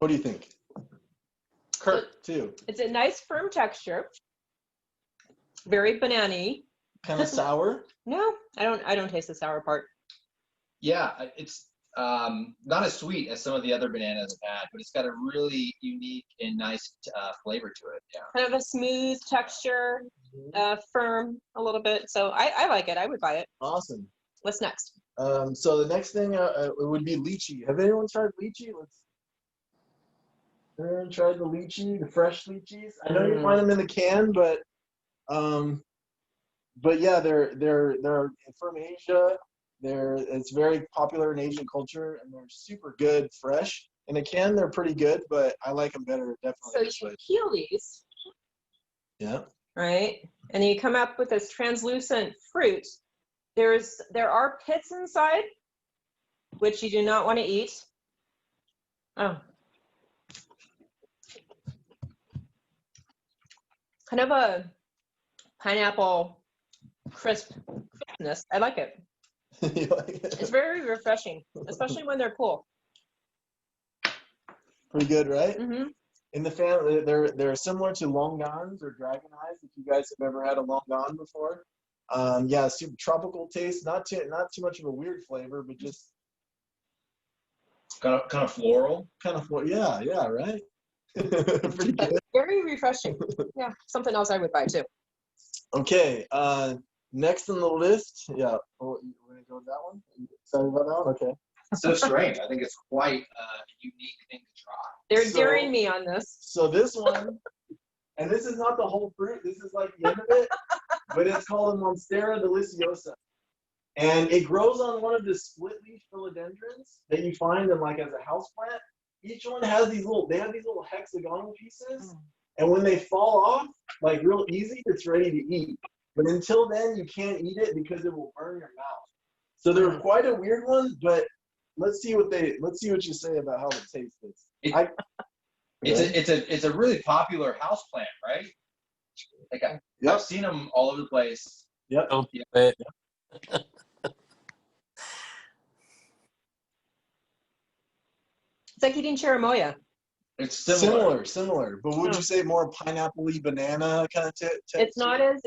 What do you think? Kurt, too. It's a nice firm texture. Very banana-y. Kind of sour? No, I don't taste the sour part. Yeah, it's not as sweet as some of the other bananas I've had, but it's got a really unique and nice flavor to it. Yeah. Kind of a smooth texture, firm a little bit. So I like it. I would buy it. Awesome. What's next? So the next thing it would be lychee. Have anyone tried lychee? Everyone tried the lychee, the fresh lychees? I know you find them in the can, but yeah, they're from Asia. It's very popular in Asian culture, and they're super good fresh. In a can, they're pretty good, but I like them better definitely. So you peel these. Yeah. Right, and you come up with this translucent fruit. There are pits inside, which you do not want to eat. Oh. Kind of a pineapple crispness. I like it. You like it? It's very refreshing, especially when they're cool. Pretty good, right? Mm-hmm. In the family, they're similar to longans or dragon eyes. If you guys have ever had a longan before, yeah, super tropical taste. Not too much of a weird flavor, but just kind of floral. Yeah, right. Pretty good. Very refreshing. Yeah, something else I would buy too. Okay, next on the list, yeah. Oh, we're gonna go with that one. Are you excited about that one? Okay. So strange. I think it's quite a unique thing to try. They're daring me on this. So this one, and this is not the whole fruit. This is like the end of it, but it's called a Monstera deliciosa, and it grows on one of the split leaf philodendrons that you find in like as a houseplant. Each one has these little hexagonal pieces, and when they fall off, like real easy, it's ready to eat. But until then, you can't eat it because it will burn your mouth. So they're quite a weird one, but let's see what you say about how the taste is. It's a really popular houseplant, right? Like I've seen them all over the place. Yep. Yep. It's like eating cherimoya. It's similar. But would you say more pineapple-y banana kind of taste? It's not as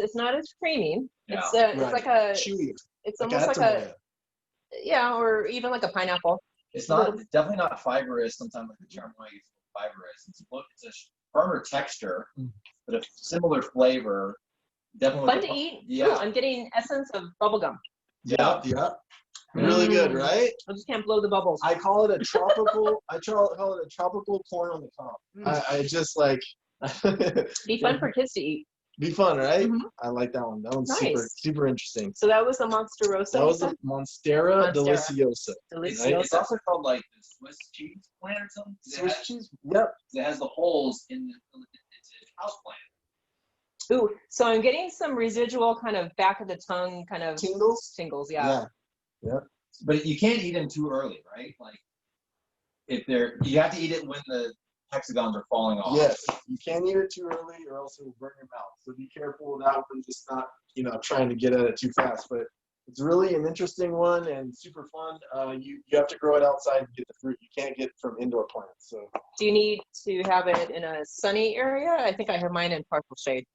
creamy. Yeah. It's like a chewier. It's almost like or even like a pineapple. It's definitely not fibrous. Sometimes like the cherimoya is fibrous. It's a firmer texture, but a similar flavor. Definitely fun to eat. Yeah. Ooh, I'm getting essence of bubblegum. Yeah. Really good, right? I just can't blow the bubbles. I call it a tropical. I call it a tropical corn on the cob. I just like. Be fun for kids to eat. Be fun, right? I like that one. That one's nice. super interesting. So that was the Monsterosa. That was the Monstera deliciosa. Deliciosa. It's also called like the Swiss cheese plant or something. Swiss cheese. Yep. It has the holes in it's a house plant. Ooh, so I'm getting some residual kind of back of the tongue kind of tingles. Yeah. But you can't eat them too early, right? Like you have to eat it when the hexagons are falling off. Yes, you can't eat it too early or else it will burn your mouth. So be careful of that one, just not, trying to get at it too fast. But it's really an interesting one and super fun. You have to grow it outside to get the fruit. You can't get it from indoor plants. So. Do you need to have it in a sunny area? I think I have mine in partial shade.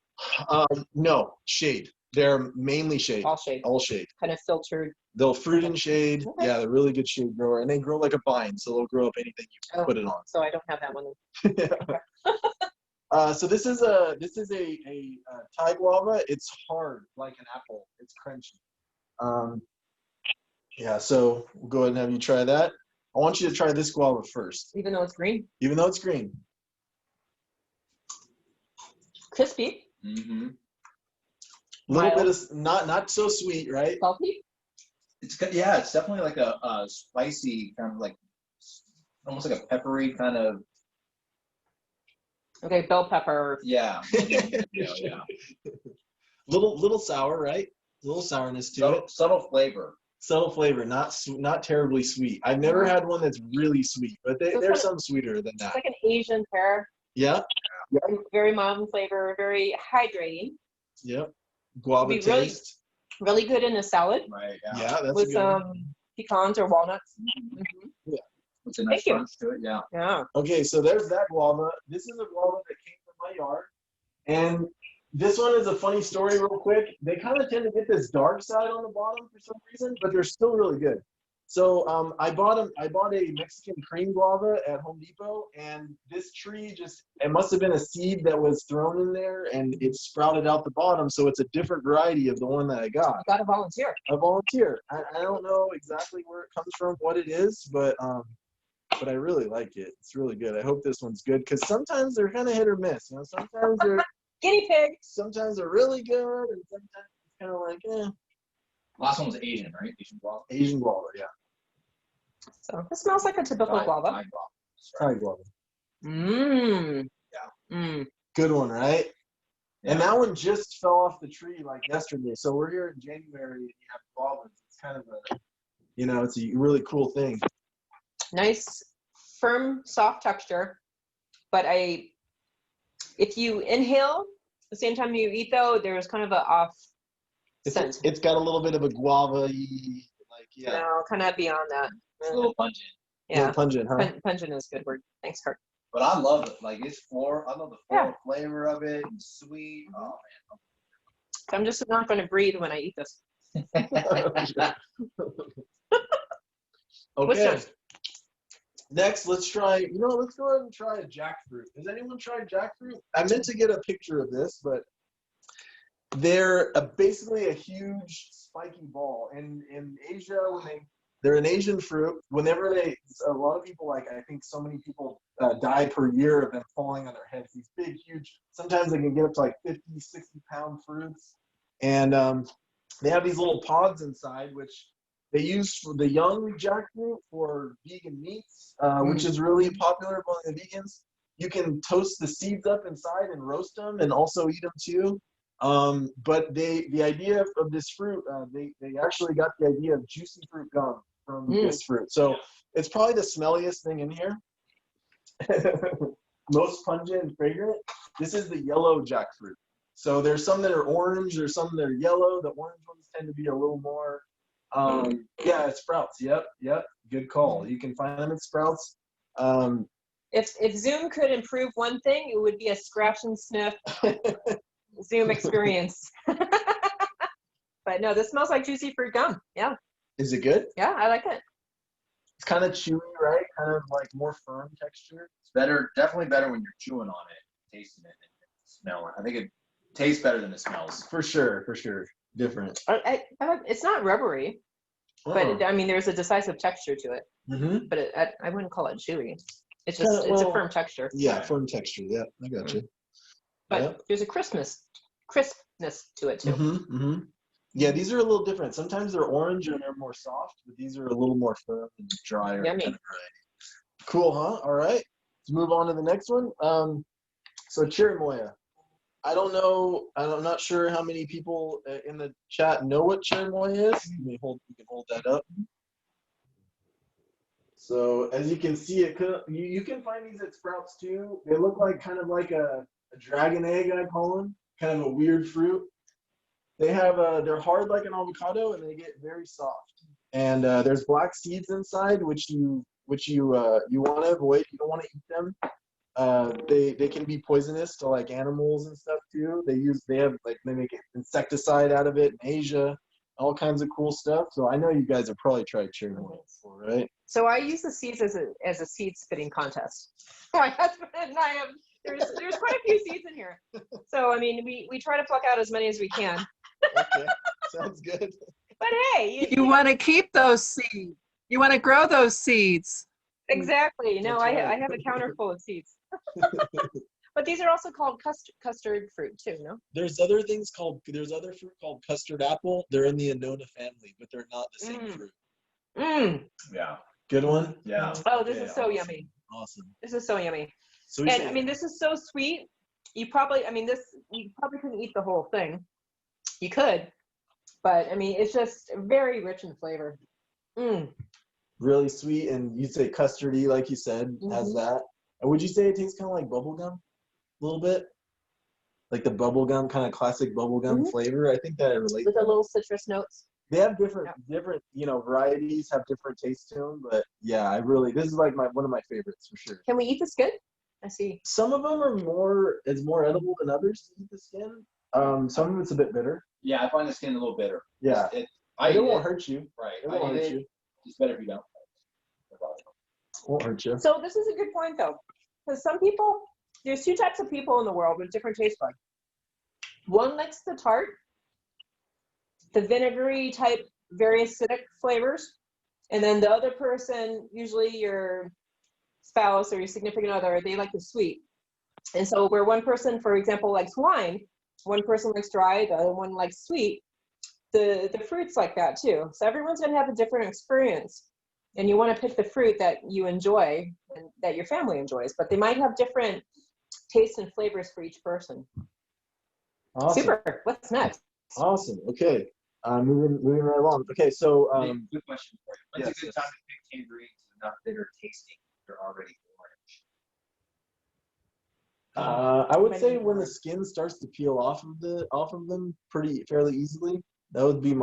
No, shade. They're mainly shade. All shade. All shade. Kind of filtered. They'll fruit in shade. Okay. Yeah, they're really good shade grower, and they grow like a vine, so they'll grow up anything you put it on. So I don't have that one. So this is a Thai guava. It's hard like an apple. It's crunchy. Yeah. So we'll go ahead and have you try that. I want you to try this guava first. Even though it's green. Even though it's green. Crispy. Mm-hmm. A little bit of not so sweet, right? Salty. It's definitely like a spicy kind of like almost like a peppery kind of. Okay, bell pepper. Yeah. Little sour, right? A little sourness to it. Subtle flavor. Subtle flavor, not terribly sweet. I've never had one that's really sweet, but there's some sweeter than that. It's like an Asian pear. Yeah. Very mild in flavor, very hydrating. Yep. Guava taste. Really good in a salad. Right. Yeah, that's with pecans or walnuts. Yeah. With a nice Thank you. crunch to it, yeah. Yeah. Okay, so there's that guava. This is a guava that came from my yard. And this one is a funny story real quick. They kind of tend to get this dark side on the bottom for some reason, but they're still really good. So I bought a Mexican cream guava at Home Depot, and this tree it must have been a seed that was thrown in there, and it sprouted out the bottom, so it's a different variety of the one that I got. You got to volunteer. A volunteer. I don't know exactly where it comes from, what it is, but I really like it. It's really good. I hope this one's good, because sometimes they're kind of hit or miss. You know, sometimes they're Guinea pig. sometimes they're really good, and sometimes it's kind of like, eh. Last one was Asian, right? Asian guava. Asian guava, yeah. So it smells like a typical guava. Thai Thai guava. Mmm. Yeah. Mm. Good one, right? Yeah. And that one just fell off the tree like yesterday. So we're here in January, and you have guavas. It's kind of it's a really cool thing. Nice, firm, soft texture. But if you inhale the same time you eat, though, there's kind of an off scent. It's got a little bit of a guava-y, No, kind of beyond that. It's a little pungent. A little Yeah. pungent, huh? Pungent is a good word. Thanks, Kurt. But I love it. Like I love the Yeah. flavor of it and sweet. Oh So I'm just not going to breathe when I eat this. man. What's Okay. yours? Next, let's go ahead and try a jackfruit. Has anyone tried jackfruit? I meant to get a picture of this, but they're basically a huge spiky ball. And in Asia, they're an Asian fruit. Whenever a lot of people, I think so many people die per year of them falling on their heads. These big, huge, sometimes they can get up to 50, 60-pound fruits. And they have these little pods inside, which they use for the young jackfruit for vegan meats, which is really popular among the vegans. You can toast the seeds up inside and roast them and also eat them too. But the idea of this fruit, they actually got the idea of juicy fruit gum from this fruit. So it's probably the smelliest thing in here. Most pungent and fragrant. This is the yellow jackfruit. So there's some that are orange, there's some that are yellow. The orange ones tend to be a little more, it's Sprouts. Yep. Good call. You can find them at Sprouts. If Zoom could improve one thing, it would be a scratch and sniff Zoom experience. But no, this smells like juicy fruit gum. Yeah. Is it good? Yeah, I like it. It's kind of chewy, right? Kind of like more firm texture. It's better, definitely better when you're chewing on it, tasting it, and smelling. I think it tastes better than it smells. For sure. Different. It's not rubbery, but there's a decisive texture to it. Mm-hmm. But I wouldn't call it chewy. It's just it's a firm texture. Yeah, firm texture. Yeah, I got you. But there's a crispness to it too. Mm-hmm. Yeah, these are a little different. Sometimes they're orange and they're more soft, but these are a little more firm and drier. Yummy. Kind of variety. Cool, huh? All right. Let's move on to the next one. So chirimoya. I don't know. I'm not sure how many people in the chat know what chirimoya is. You can hold that up. So as you can see, you can find these at Sprouts too. They look like kind of like a dragon egg, I call them. Kind of a weird fruit. They have they're hard like an avocado, and they get very soft. And there's black seeds inside, which you want to avoid. You don't want to eat them. They can be poisonous to like animals and stuff too. They make insecticide out of it in Asia, all kinds of cool stuff. So I know you guys have probably tried chirimoya before, right? So I use the seeds as a seed spitting contest. My husband and I have there's quite a few seeds in here. So we try to pluck out as many as we can. Okay, sounds good. But hey, you want to keep those seeds. You want to grow those seeds. Exactly. No, That's right. I have a counter full of seeds. But these are also called custard fruit too, no? There's other fruit called custard apple. They're in the Annona family, but they're not the same fruit. Yeah. Good one? Yeah. Oh, this is so awesome. yummy. Awesome. This is so yummy. So And this is so sweet. You probably couldn't eat the whole thing. You could, but it's just very rich in flavor. really sweet, and you'd say custardy, like you said, has that. And would you say it tastes kind of like bubble gum? A little bit? Like the bubble gum, kind of classic bubble gum flavor? I think that it relates. With the little citrus notes. They have different, varieties have different tastes to them. But yeah, this is like one of my favorites for sure. Can we eat the skin? I see. Some of them are more edible than others to eat the skin. Some of it's a bit bitter. Yeah, I find the skin a little bitter. Yeah. It won't hurt you. Right. It won't hurt you. It's better if you don't. Won't hurt you. So this is a good point though, because there's two types of people in the world with different taste buds. One likes the tart, the vinegary type, very acidic flavors, and then the other person, usually your spouse or your significant other, they like the sweet. And so where one person, for example, likes wine, one person likes dry, the other one likes sweet, the fruit's like that too. So everyone's gonna have a different experience. And you want to pick the fruit that you enjoy and that your family enjoys, but they might have different tastes and flavors for each person. Awesome. Super. What's next? Awesome. Okay. Moving right along. Okay, so good question for you. When's a good time to pick tangerines that are not bitter tasting? They're already orange. I would say when the skin starts to peel off of them fairly easily. That would be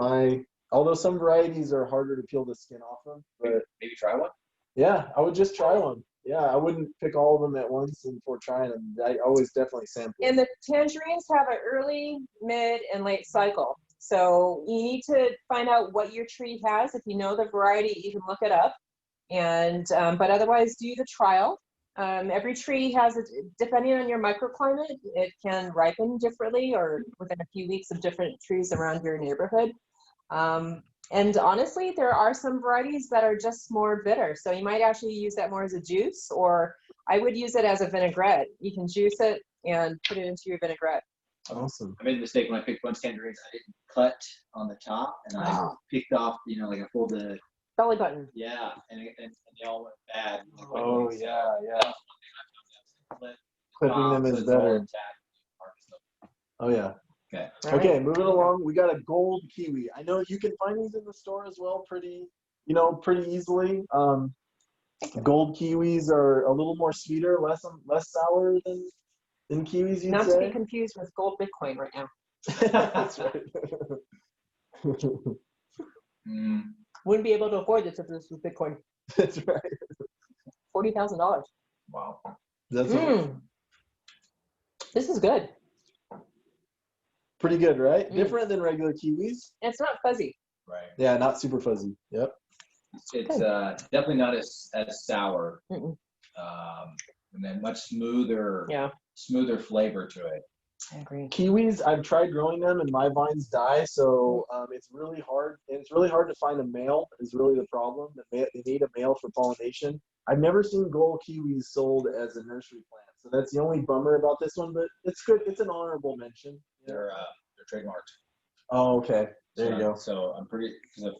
although some varieties are harder to peel the skin off of, but maybe try one. Yeah, I would just try one. Yeah, I wouldn't pick all of them at once and before trying them. I always definitely sample. And the tangerines have an early, mid, and late cycle. So you need to find out what your tree has. If you know the variety, you can look it up. And but otherwise, do the trial. Every tree has, depending on your microclimate, it can ripen differently or within a few weeks of different trees around your neighborhood. And honestly, there are some varieties that are just more bitter. So you might actually use that more as a juice, or I would use it as a vinaigrette. You can juice it and put it into your vinaigrette. Awesome. I made a mistake when I picked bunch tangerines. I didn't cut on the top, and I picked off, like I pulled the belly button. Yeah, and they all went bad. Oh so yeah. That's one thing I found out. Clipping them is better. Oh yeah. Okay. Okay, moving along. We got a gold kiwi. I know you can find these in the store as well, pretty easily. Gold kiwis are a little more sweeter, less sour than kiwis. You'd Not say. to be confused with gold Bitcoin right now. That's right. Wouldn't be able to afford this if this was Bitcoin. That's right. $40,000. Wow. That's This is good. Pretty good, right? Different than regular kiwis. It's not fuzzy. Right. Yeah, not super fuzzy. Yep. It's definitely not as sour. Mm-mm. And then much smoother. Yeah. Smoother flavor to it. I agree. Kiwis, I've tried growing them, and my vines die, so it's really hard. And it's really hard to find a male. Is really the problem. They need a male for pollination. I've never seen gold kiwis sold as a nursery plant, so that's the only bummer about this one. But it's good. It's an honorable mention. They're trademarked. Oh, okay. There you go. So I'm pretty sure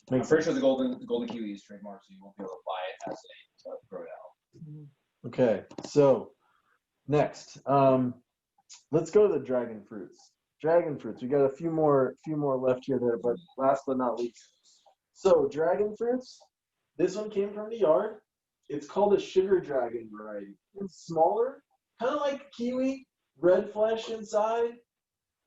the golden kiwi is trademarked, so you won't be able to buy it as a grow out. Okay, so next, let's go to the dragon fruits. Dragon fruits. We got a few more left here there, but last but not least. So dragon fruits. This one came from the yard. It's called a sugar dragon variety. It's smaller, kind of like kiwi, red flesh inside.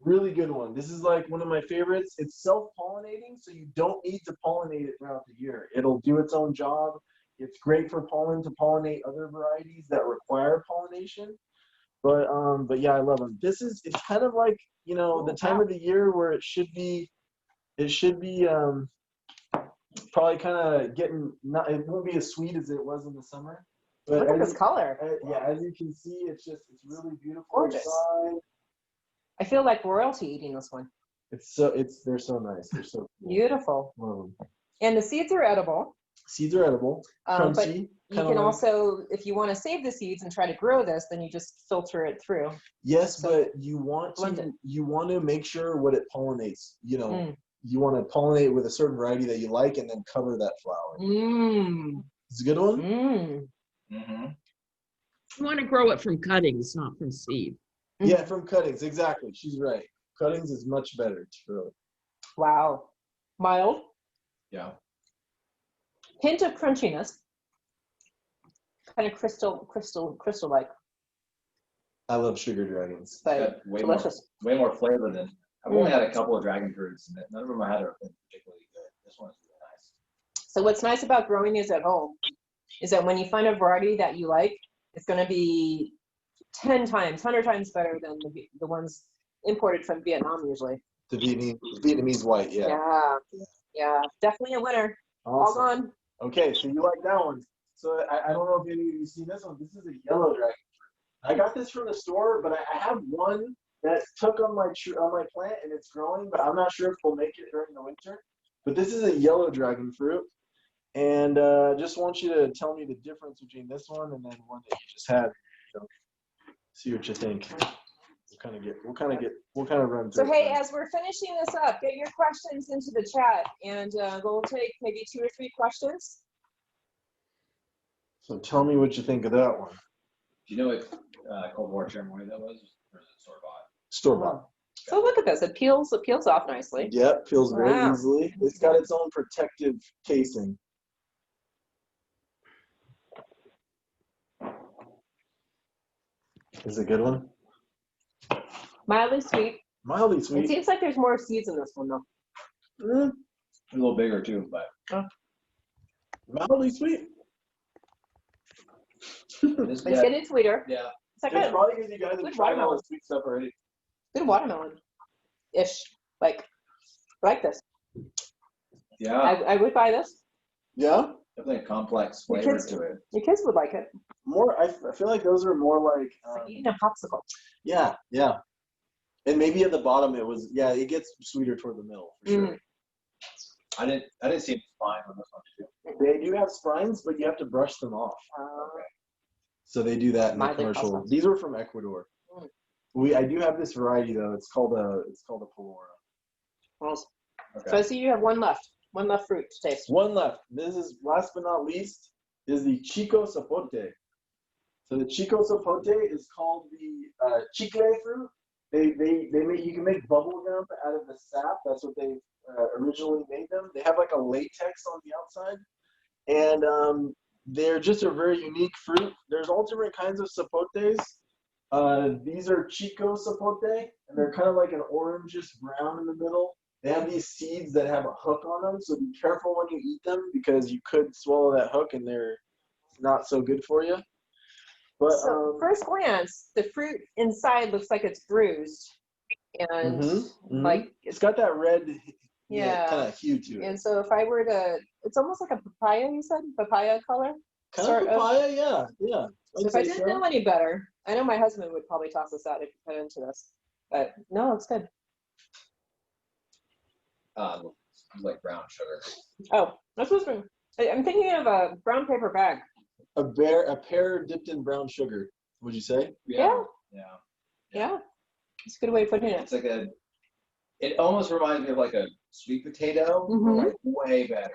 Really good one. This is like one of my favorites. It's self-pollinating, so you don't need to pollinate it throughout the year. It'll do its own job. It's great for pollen to pollinate other varieties that require pollination. But yeah, I love them. It's kind of like, the time of the year where it should be probably kind of it won't be as sweet as it was in the summer. But look at this color. Yeah, as you can see, it's really beautiful. Gorgeous. Inside. I feel like royalty eating this one. They're so nice. They're so cool. Beautiful. And the seeds are edible. Seeds are edible. Crunchy. But you can also, if you want to save the seeds and try to grow this, then you just filter it through. Yes, but you want to make sure what it pollinates. You want to pollinate with a certain variety that you like, and then cover that flower. It's a good one. Mm-hmm. You want to grow it from cuttings, not from seed. Yeah, from cuttings. Exactly. She's right. Cuttings is much better. True. Wow. Mild. Yeah. Hint of crunchiness. Kind of crystal-like. I love sugar dragons. But way delicious. Way more flavor than I've only had a couple of dragon fruits, and none of them I had are been particularly good. This one's really nice. So what's nice about growing these at home is that when you find a variety that you like, it's going to be 10 times, 100 times better than the ones imported from Vietnam usually. The Vietnamese white, yeah. Yeah, definitely a winner. All Awesome. gone. Okay, so you like that one. So I don't know if any of you seen this one. This is a yellow dragon fruit. I got this from the store, but I have one that took on my plant and it's growing, but I'm not sure if we'll make it during the winter. But this is a yellow dragon fruit, and just want you to tell me the difference between this one and then one that you just had. So, see what you think. We'll kind of run through. So hey, as we're finishing this up, get your questions into the chat, and we'll take maybe 2 or 3 questions. So tell me what you think of that one. Do you know what Cold War cherimoya that was, or is it store bought? Store bought. So look at this. It peels off nicely. Yep, peels very Wow. easily. It's got its own protective casing. Is it a good one? Mildly sweet. Mildly It sweet. seems like there's more seeds in this one though. Mm, A little bigger too, but mildly sweet. this It's guy, getting sweeter. yeah. It's like It's a probably because you guys have good tried all watermelon. the sweet stuff already. good watermelon-ish. Like this. Yeah, I would buy this. Yeah? definitely a complex Your flavor kids- to it. Your kids would like it. More, I feel like those are more like, It's like eating a popsicle. yeah. And maybe at the bottom it gets sweeter toward the middle for sure. Mm. I didn't see any spine on this one too. They do have spines, but you have to brush them off. So they do that in the Mildly commercial. processed. These were from Ecuador. Mm. I do have this variety though. It's called a Polora. Well, so Okay. I see you have one left. One left fruit to taste. One left. This is last but not least is the Chico Zapote. So the Chico Zapote is called the chicle fruit. You can make bubble gum out of the sap. That's what they originally made them. They have like a latex on the outside, and they're just a very unique fruit. There's all different kinds of zapotes. These are Chico Zapote, and they're kind of like an orangish brown in the middle. They have these seeds that have a hook on them, so be careful when you eat them because you could swallow that hook and they're not so good for you. But So first glance, the fruit inside looks like it's bruised, and like it's got that red Yeah. kind of hue to it. And so if I were to, it's almost like a papaya. You said papaya color. Kind sort of of. papaya, yeah. So if I didn't know any better, I know my husband would probably toss this out if you put into this. But no, it's good. It's like brown sugar. Oh, that's what's been. I'm thinking of a brown paper bag. A pear dipped in brown sugar. Would you say? Yeah. Yeah. Yeah, it's a good way of putting it. It's like it almost reminds me of like a sweet potato, but Mhm. like way better.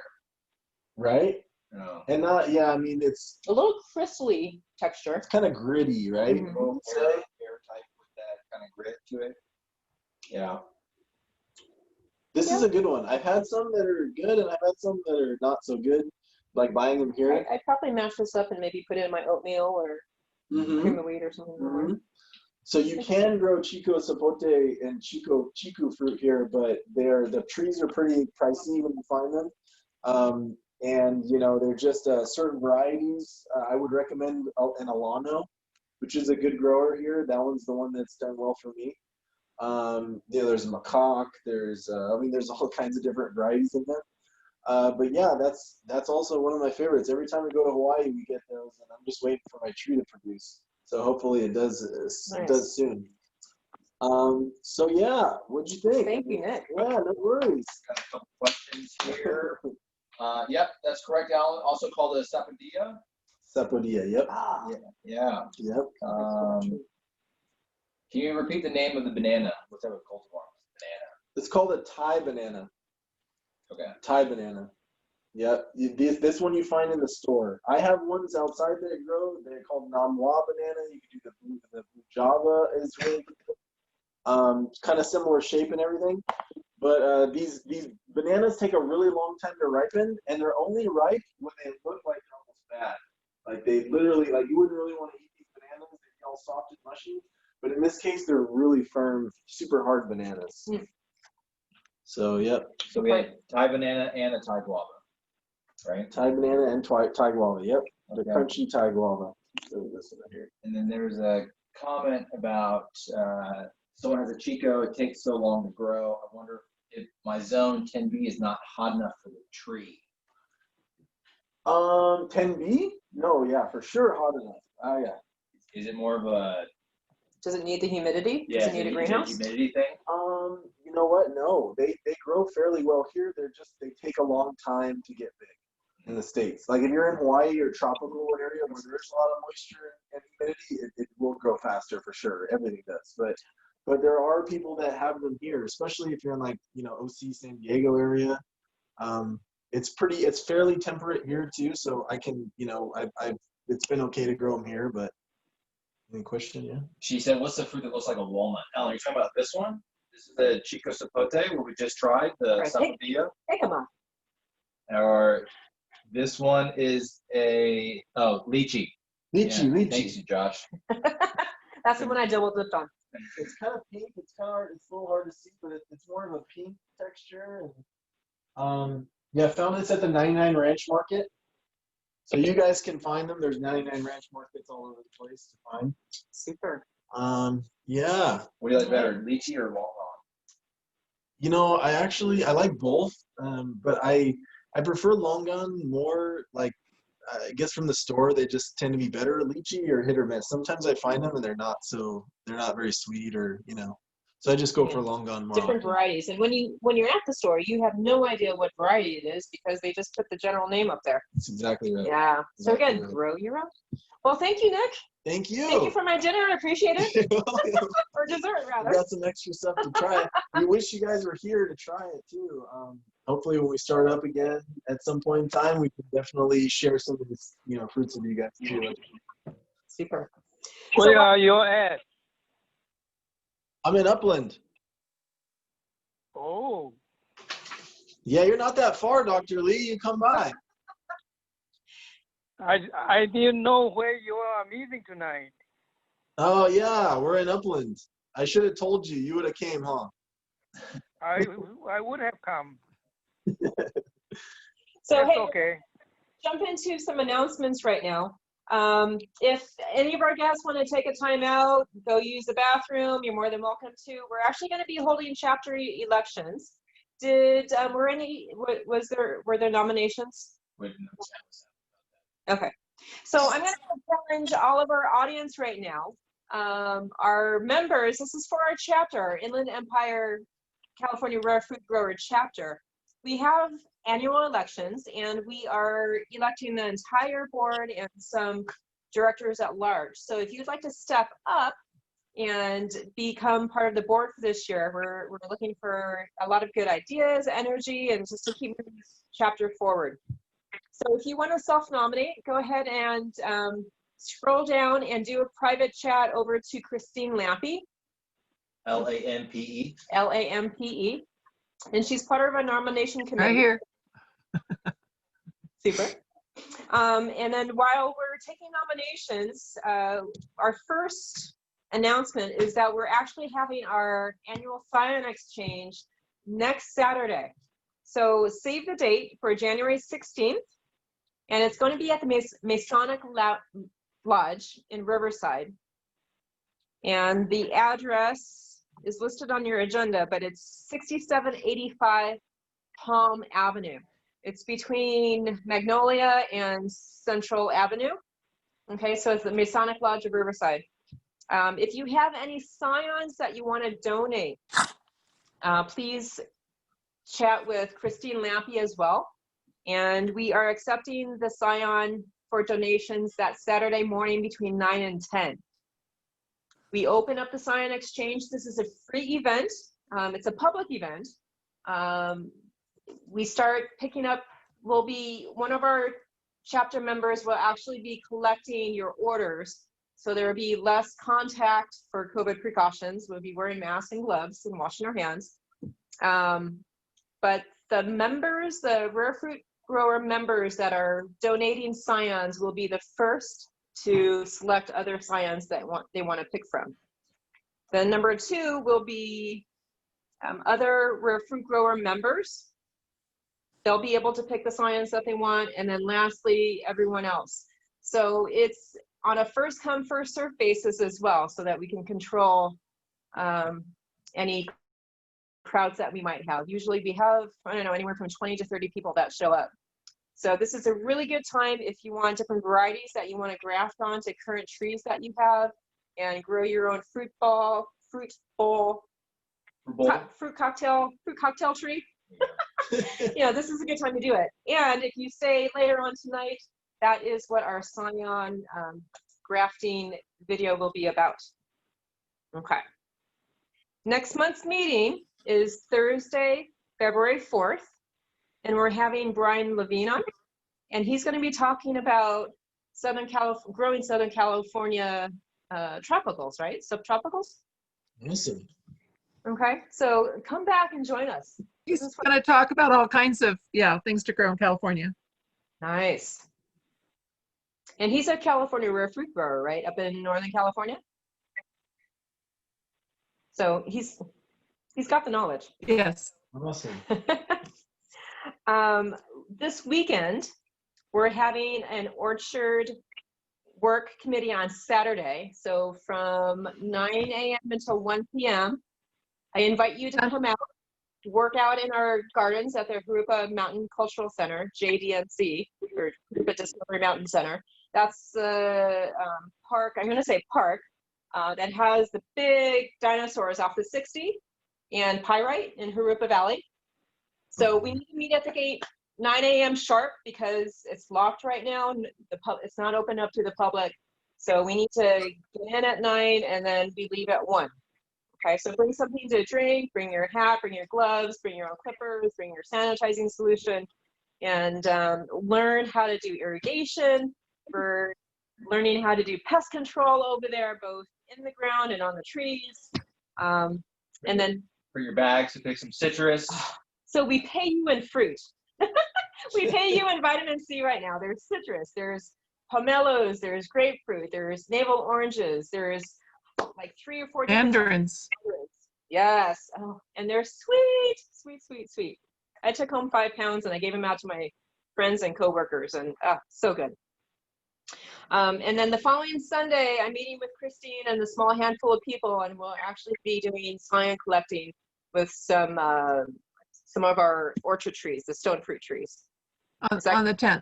Right. You know? And not, yeah. I mean, it's A little crystally texture. kind of gritty, right? Mhm. What would Pear say? type with that kind of grit to it. Yeah. This is a good one. I've had some that are good, and I've had some that are not so good. Like buying them here. I'd probably mash this up and maybe put it in my oatmeal or Mhm. cream of wheat or something. Mhm. So you can grow Chico Zapote and Chiku fruit here, but the trees are pretty pricey when you find them. And they're just certain varieties. I would recommend an Alano, which is a good grower here. That one's the one that's done well for me. There's macaque. There's all kinds of different varieties in there. But yeah, that's also one of my favorites. Every time we go to Hawaii, we get those, and I'm just waiting for my tree to produce. So hopefully it does soon. So yeah, what'd you think? Thank you, Nick. Yeah, no worries. Got a couple questions here. Yep, that's correct, Alan. Also called a sapodilla. Sapodilla, yep. Yeah. Yep. Can you repeat the name of the banana? What's that cultivar? It's called a Thai banana. Okay. Thai banana. Yep. This one you find in the store. I have ones outside that grow. They're called Namwa banana. You can do the Java is really good. Kind of similar shape and everything. But these bananas take a really long time to ripen, and they're only ripe when they look like they're almost bad. Like they literally, you wouldn't really want to eat these bananas. They'd be all soft and mushy. But in this case, they're really firm, super hard bananas. So, yep. So we had Thai banana and a Thai guava, right? Thai banana and Thai guava. Yep. The Okay. crunchy Thai guava. So this one right here. And then there's a comment about someone has a Chico, it takes so long to grow. I wonder if my zone 10B is not hot enough for the tree. 10B? No, yeah, for sure hot enough. Oh, yeah. Is it more of a Does it need the humidity? yeah, Does it need a is it greenhouse? humidity thing? You know what? No, they grow fairly well here. They take a long time to get big in the States. Like if you're in Hawaii or tropical area where there's a lot of moisture and humidity, it will grow faster for sure. Everything does. But there are people that have them here, especially if you're in like, OC San Diego area. It's fairly temperate here too. So I can, it's been okay to grow them here, but any question? Yeah. She said, what's the fruit that looks like a walnut? Alan, you're talking about this one? This is the Chico Sapote, where we just tried the Right. sapodillo. Take them off. Or this one is a, lychee. Lychee. Thanks, you, Josh. That's the one I double dipped on. It's kind of pink. It's a little hard to see, but it's more of a pink texture. And yeah, found this at the 99 Ranch Market. So you guys can find them. There's 99 Ranch Markets all over the place to find. Super. Yeah. What do you like better, lychee or longan? I like both, but I prefer longan more. Like I guess from the store, they just tend to be better. Lychee or hit or miss. Sometimes I find them and they're not very sweet or. So I just go for longan more. Different varieties. And when you're at the store, you have no idea what variety it is because they just put the general name up there. That's exactly right. Yeah. So Exactly again, right. grow your own. Well, thank you, Nick. Thank you. Thank you for my dinner. I appreciate it. Or dessert, rather. We got some extra stuff to try. We wish you guys were here to try it too. Hopefully, when we start up again at some point in time, we can definitely share some of this, fruits with you guys too. Super. Where are you at? I'm in Upland. Oh, Yeah, you're not that far, Dr. Lee. You come by. I didn't know where you are meeting tonight. Oh yeah, we're in Upland. I should have told you. You would have came, huh? I would have come. So That's hey, okay. jump into some announcements right now. If any of our guests want to take a time out, go use the bathroom, you're more than welcome to. We're actually going to be holding chapter elections. Were there nominations? Okay. So I'm going to challenge all of our audience right now. Our members, this is for our chapter, our Inland Empire California Rare Fruit Grower chapter. We have annual elections and we are electing the entire board and some directors at large. So if you'd like to step up and become part of the board for this year, we're looking for a lot of good ideas, energy, and just to keep moving this chapter forward. So if you want to self-nominate, go ahead and scroll down and do a private chat over to Christine Lampe. Lampe. Lampe. And she's part of our nomination committee. Right here. Super. And then while we're taking nominations, our first announcement is that we're actually having our annual Scion Exchange next Saturday. So save the date for January 16th. And it's going to be at the Masonic Lodge in Riverside. And the address is listed on your agenda, but it's 6785 Palm Avenue. It's between Magnolia and Central Avenue. Okay, so it's the Masonic Lodge of Riverside. If you have any scions that you want to donate, please chat with Christine Lampe as well. And we are accepting the scion for donations that Saturday morning between 9 and 10. We open up the Scion Exchange. This is a free event. It's a public event. We start picking up, one of our chapter members will actually be collecting your orders. So there will be less contact for COVID precautions. We'll be wearing masks and gloves and washing our hands. But the members, the Rare Fruit Grower members that are donating scions will be the first to select other scions that they want to pick from. Then number 2 will be other rare fruit grower members. They'll be able to pick the science that they want. And then lastly, everyone else. So it's on a first come, first served basis as well, so that we can control any crowds that we might have. Usually we have, I don't know, anywhere from 20 to 30 people that show up. So this is a really good time if you want different varieties that you want to graft onto current trees that you have and grow your own fruit cocktail tree. This is a good time to do it. And if you say later on tonight, that is what our scion grafting video will be about. Okay. Next month's meeting is Thursday, February 4th, and we're having Brian Levine on, and he's going to be talking about growing Southern California tropicals, right? Subtropicals? Awesome. Okay, so come back and join us. He's going to talk about all kinds of, things to grow in California. Nice. And he's a California rare fruit grower, right? Up in Northern California? So he's got the knowledge. Yes. Awesome. This weekend, we're having an orchard work committee on Saturday. So from 9 a.m. until 1 p.m., I invite you to come out, work out in our gardens at the Jurupa Mountain Cultural Center, JDMC, or Jurupa Discovery Mountain Center. That's the park, I'm going to say park, that has the big dinosaurs off the 60 and pyrite in Jurupa Valley. So we need to meet at the gate 9 a.m. sharp because it's locked right now. It's not open up to the public. So we need to get in at 9 and then we leave at 1. Okay, so bring something to drink, bring your hat, bring your gloves, bring your own clippers, bring your sanitizing solution, and learn how to do irrigation. We're learning how to do pest control over there, both in the ground and on the trees. And then For your bags to pick some citrus. so we pay you in fruit. We pay you in vitamin C right now. There's citrus, there's pomelos, there's grapefruit, there's navel oranges, there's like 3 or 4 different Mandarins. Yes. Oh, and they're sweet, sweet, sweet, sweet. I took home 5 pounds and I gave them out to my friends and coworkers, and so good. And then the following Sunday, I'm meeting with Christine and a small handful of people, and we'll actually be doing scion collecting with some of our orchard trees, the stone fruit trees. On the 10th.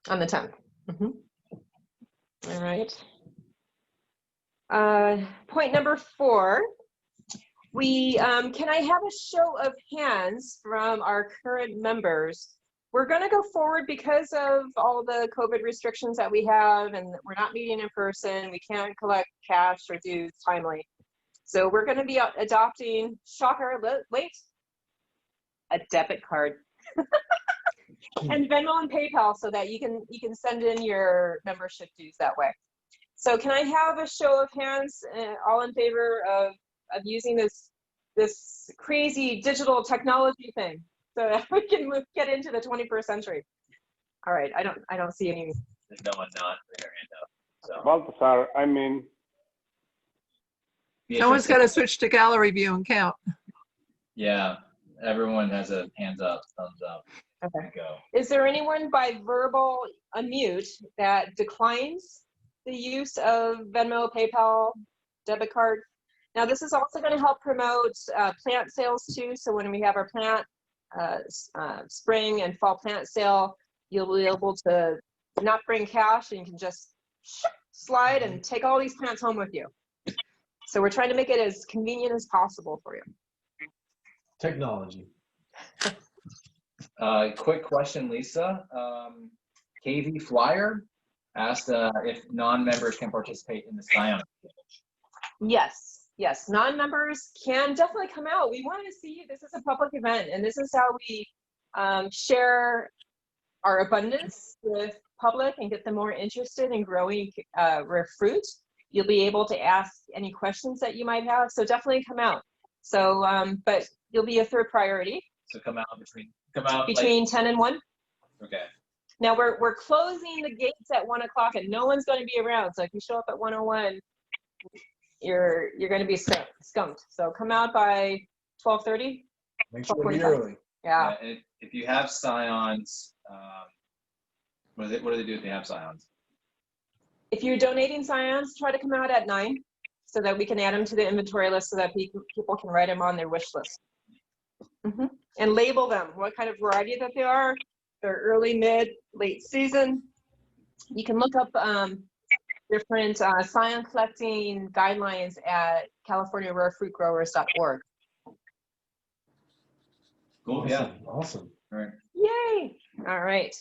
On the 10th. Mm-hmm. All right. Point number 4. Can I have a show of hands from our current members? We're going to go forward because of all the COVID restrictions that we have, and we're not meeting in person. We can't collect cash or do timely. So we're going to be adopting, shocker, wait, a debit card. And Venmo and PayPal so that you can send in your membership dues that way. So can I have a show of hands, all in favor of using this crazy digital technology thing so that we can get into the 21st century? All right, I don't see any. There's no one not with their hand up. So Balthasar, I mean, No one's got to switch to gallery view and count. Yeah, everyone has a hands up, thumbs up. Okay. Go. Is there anyone by verbal unmute that declines the use of Venmo, PayPal, debit card? Now, this is also going to help promote plant sales too. So when we have our plant spring and fall plant sale, you'll be able to not bring cash and you can just slide and take all these plants home with you. So we're trying to make it as convenient as possible for you. Technology. Quick question, Lisa. KV Flyer asked if non-members can participate in the scion. Yes, non-members can definitely come out. We want to see you. This is a public event, and this is how we share our abundance with public and get them more interested in growing rare fruit. You'll be able to ask any questions that you might have, so definitely come out. So, but you'll be a third priority. So come out between like, 10 and 1. Okay. Now we're closing the gates at 1 o'clock, and no one's going to be around. So if you show up at 1:01, you're going to be skunked. So come out by 12:30? Make sure to be 12:45. early. Yeah. And if you have scions, what do they do if they have scions? If you're donating scions, try to come out at 9 so that we can add them to the inventory list so that people can write them on their wish list. And label them, what kind of variety that they are. They're early, mid, late season. You can look up different scion collecting guidelines at californiararefruitgrowers.org. Cool. Yeah. Awesome. All right. Yay! All right.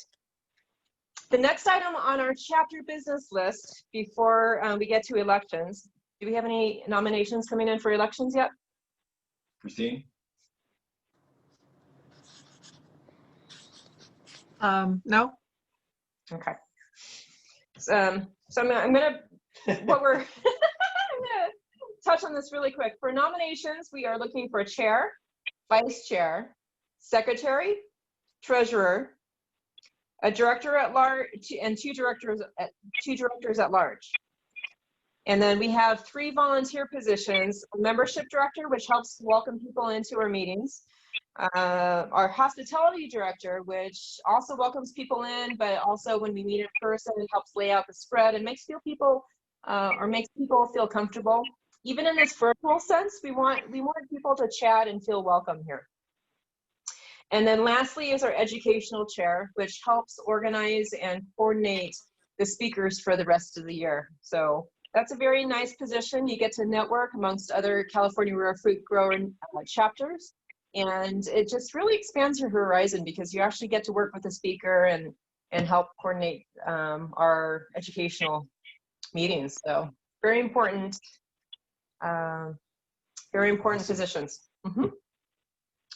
The next item on our chapter business list before we get to elections, do we have any nominations coming in for elections yet? Christine? No? Okay. So I'm gonna I'm gonna touch on this really quick. For nominations, we are looking for chair, vice chair, secretary, treasurer, a director at large, and two directors at large. And then we have 3 volunteer positions: a membership director, which helps welcome people into our meetings, our hospitality director, which also welcomes people in, but also when we meet in person, it helps lay out the spread and makes people feel comfortable. Even in this virtual sense, we want people to chat and feel welcome here. And then lastly is our educational chair, which helps organize and coordinate the speakers for the rest of the year. So that's a very nice position. You get to network amongst other California rare fruit grower chapters. And it just really expands your horizon because you actually get to work with the speaker and help coordinate our educational meetings. So very important positions.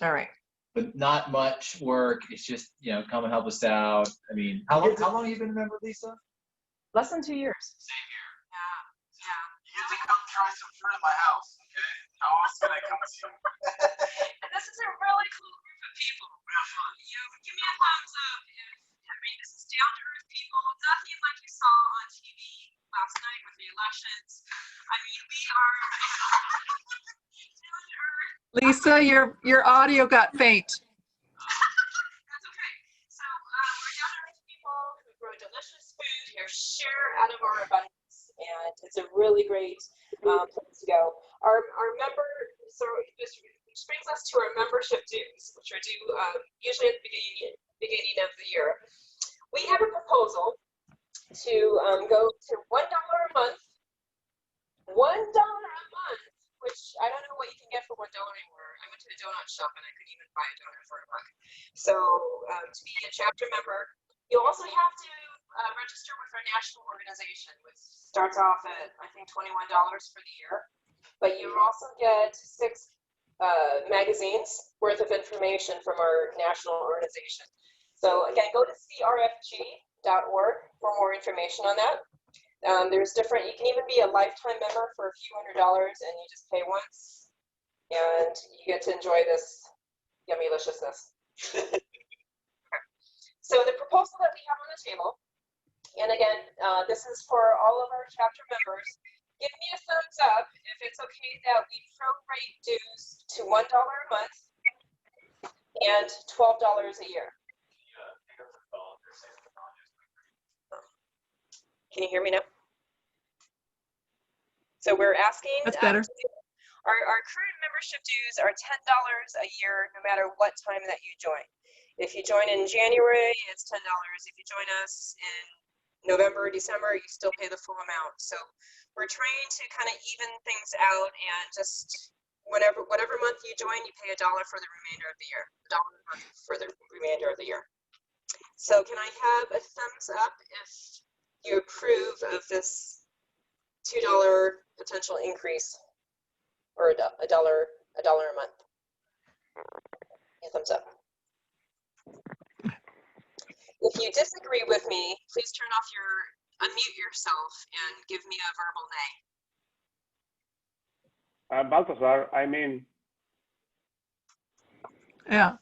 All right. But not much work. It's just, come and help us out. I mean, how long have you been a member, Lisa? Less than 2 years. Same here. Yeah. You get to come try some fruit at my house, okay? How else can I come to you? And this is a really cool group of people. You give me a thumbs up if this is down to earth people. Nothing like you saw on TV last night with the elections. I mean, we are down to earth. Lisa, your audio got faint. That's okay. So we're down to earth people who grow delicious food here, share out of our abundance, and it's a really great place to go. Our member, so which brings us to our membership dues, which are due usually at the beginning of the year. We have a proposal to go to $1 a month. $1 a month, which I don't know what you can get for $1 anymore. I went to the donut shop and I couldn't even buy a donut for $1. So to be a chapter member, you also have to register with our national organization, which starts off at I think $21 for the year. But you also get 6 magazines worth of information from our national organization. So again, go to CRFG.org for more information on that. There's different, you can even be a lifetime member for a few $100s and you just pay once and you get to enjoy this yummy deliciousness. So the proposal that we have on the table, and again, this is for all of our chapter members, give me a thumbs up if it's okay that we prorate dues to $1 a month and $12 a year. Can you hear me now? So we're asking. That's better. Our current membership dues are $10 a year, no matter what time that you join. If you join in January, it's $10. If you join us in November or December, you still pay the full amount. So we're trying to kind of even things out and just whatever month you join, you pay $1 for the remainder of the year. $1 a month for the remainder of the year. So can I have a thumbs up if you approve of this $2 potential increase, or $1 a month? A thumbs up. If you disagree with me, please unmute yourself and give me a verbal nay. Balthazar, I mean, Yeah.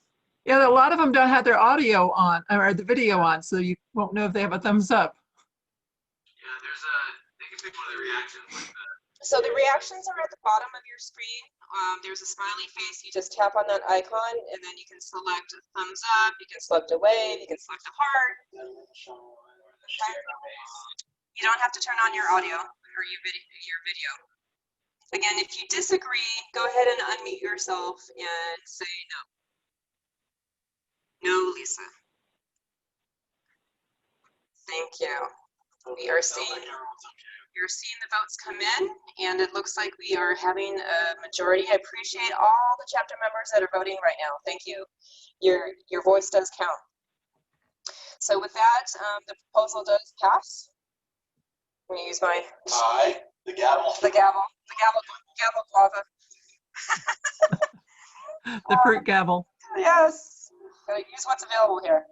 Yeah, a lot of them don't have their audio on or the video on, so you won't know if they have a thumbs up. Yeah, they can pick one of the reactions like that. So the reactions are at the bottom of your screen. There's a smiley face. You just tap on that icon, and then you can select a thumbs up, you can select a wave, you can select a heart. Okay. You don't have to turn on your audio or your video. Again, if you disagree, go ahead and unmute yourself and say no. No, Lisa. Thank you. You're seeing the votes come in, and it looks like we are having a majority. I appreciate all the chapter members that are voting right now. Thank you. Your voice does count. So with that, the proposal does pass. I'm gonna use my The gavel. the gavel guava. The fruit gavel. Yes, gotta use what's available here.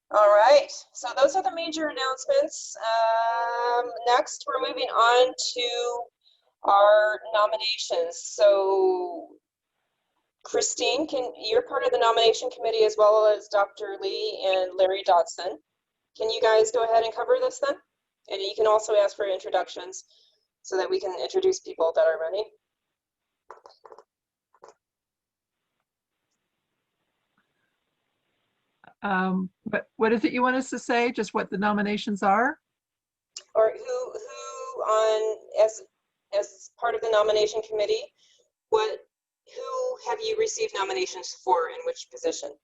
All right, so those are the major announcements. Next, we're moving on to our nominations. So, Christine, you're part of the nomination committee as well as Dr. Lee and Larry Dodson. Can you guys go ahead and cover this then? And you can also ask for introductions so that we can introduce people that are running. What is it you want us to say? Just what the nominations are? Or who on as part of the nomination committee, who have you received nominations for in which position?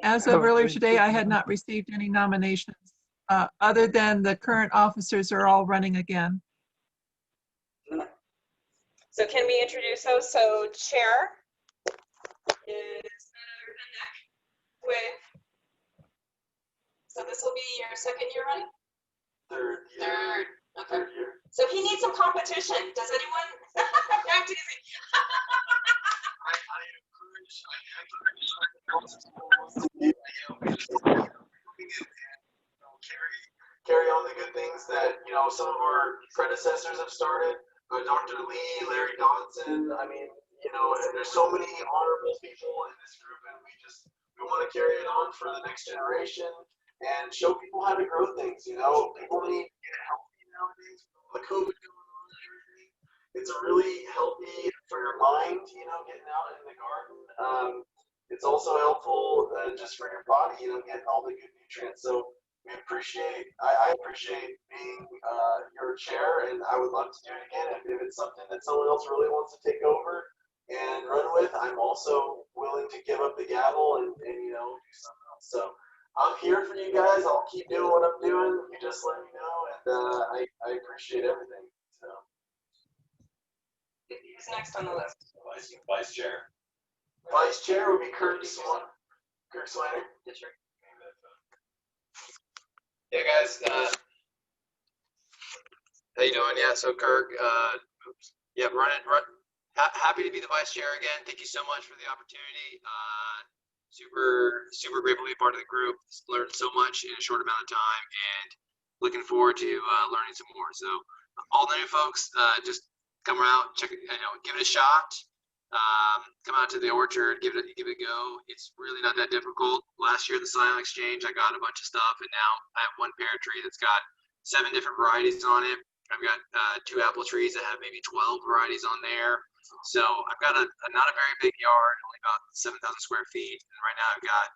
As of earlier today, I had not received any nominations other than the current officers are all running again. So can we introduce those? So chair is none other than Nick with, so this will be your second year running? Third year. Third, okay. Third year. So he needs some competition. Does anyone? I'm teasing. Carry on the good things that some of our predecessors have started. Dr. Lee, Larry Dodson. I mean, and there's so many honorable people in this group, and we want to carry it on for the next generation and show people how to grow things. People need to get healthy nowadays with all the COVID going on and everything. It's really healthy for your mind, getting out in the garden. It's also helpful just for your body, getting all the good nutrients. So I appreciate being your chair, and I would love to do it again. If it's something that someone else really wants to take over and run with, I'm also willing to give up the gavel and do something else. So I'm here for you guys. I'll keep doing what I'm doing. You just let me know, and I appreciate everything. So. Who's next on the list? Vice chair. Vice chair would be Kirk Swanner. Hey guys, how you doing? Yeah, so Kirk, happy to be the vice chair again. Thank you so much for the opportunity. Super grateful to be part of the group. Learned so much in a short amount of time, and looking forward to learning some more. So all the new folks, just come around, check it, give it a shot. Come out to the orchard, give it a go. It's really not that difficult. Last year at the silent exchange, I got a bunch of stuff, and now I have one pear tree that's got 7 different varieties on it. I've got 2 apple trees that have maybe 12 varieties on there. So I've got not a very big yard, only about 7,000 square feet. And right now I've got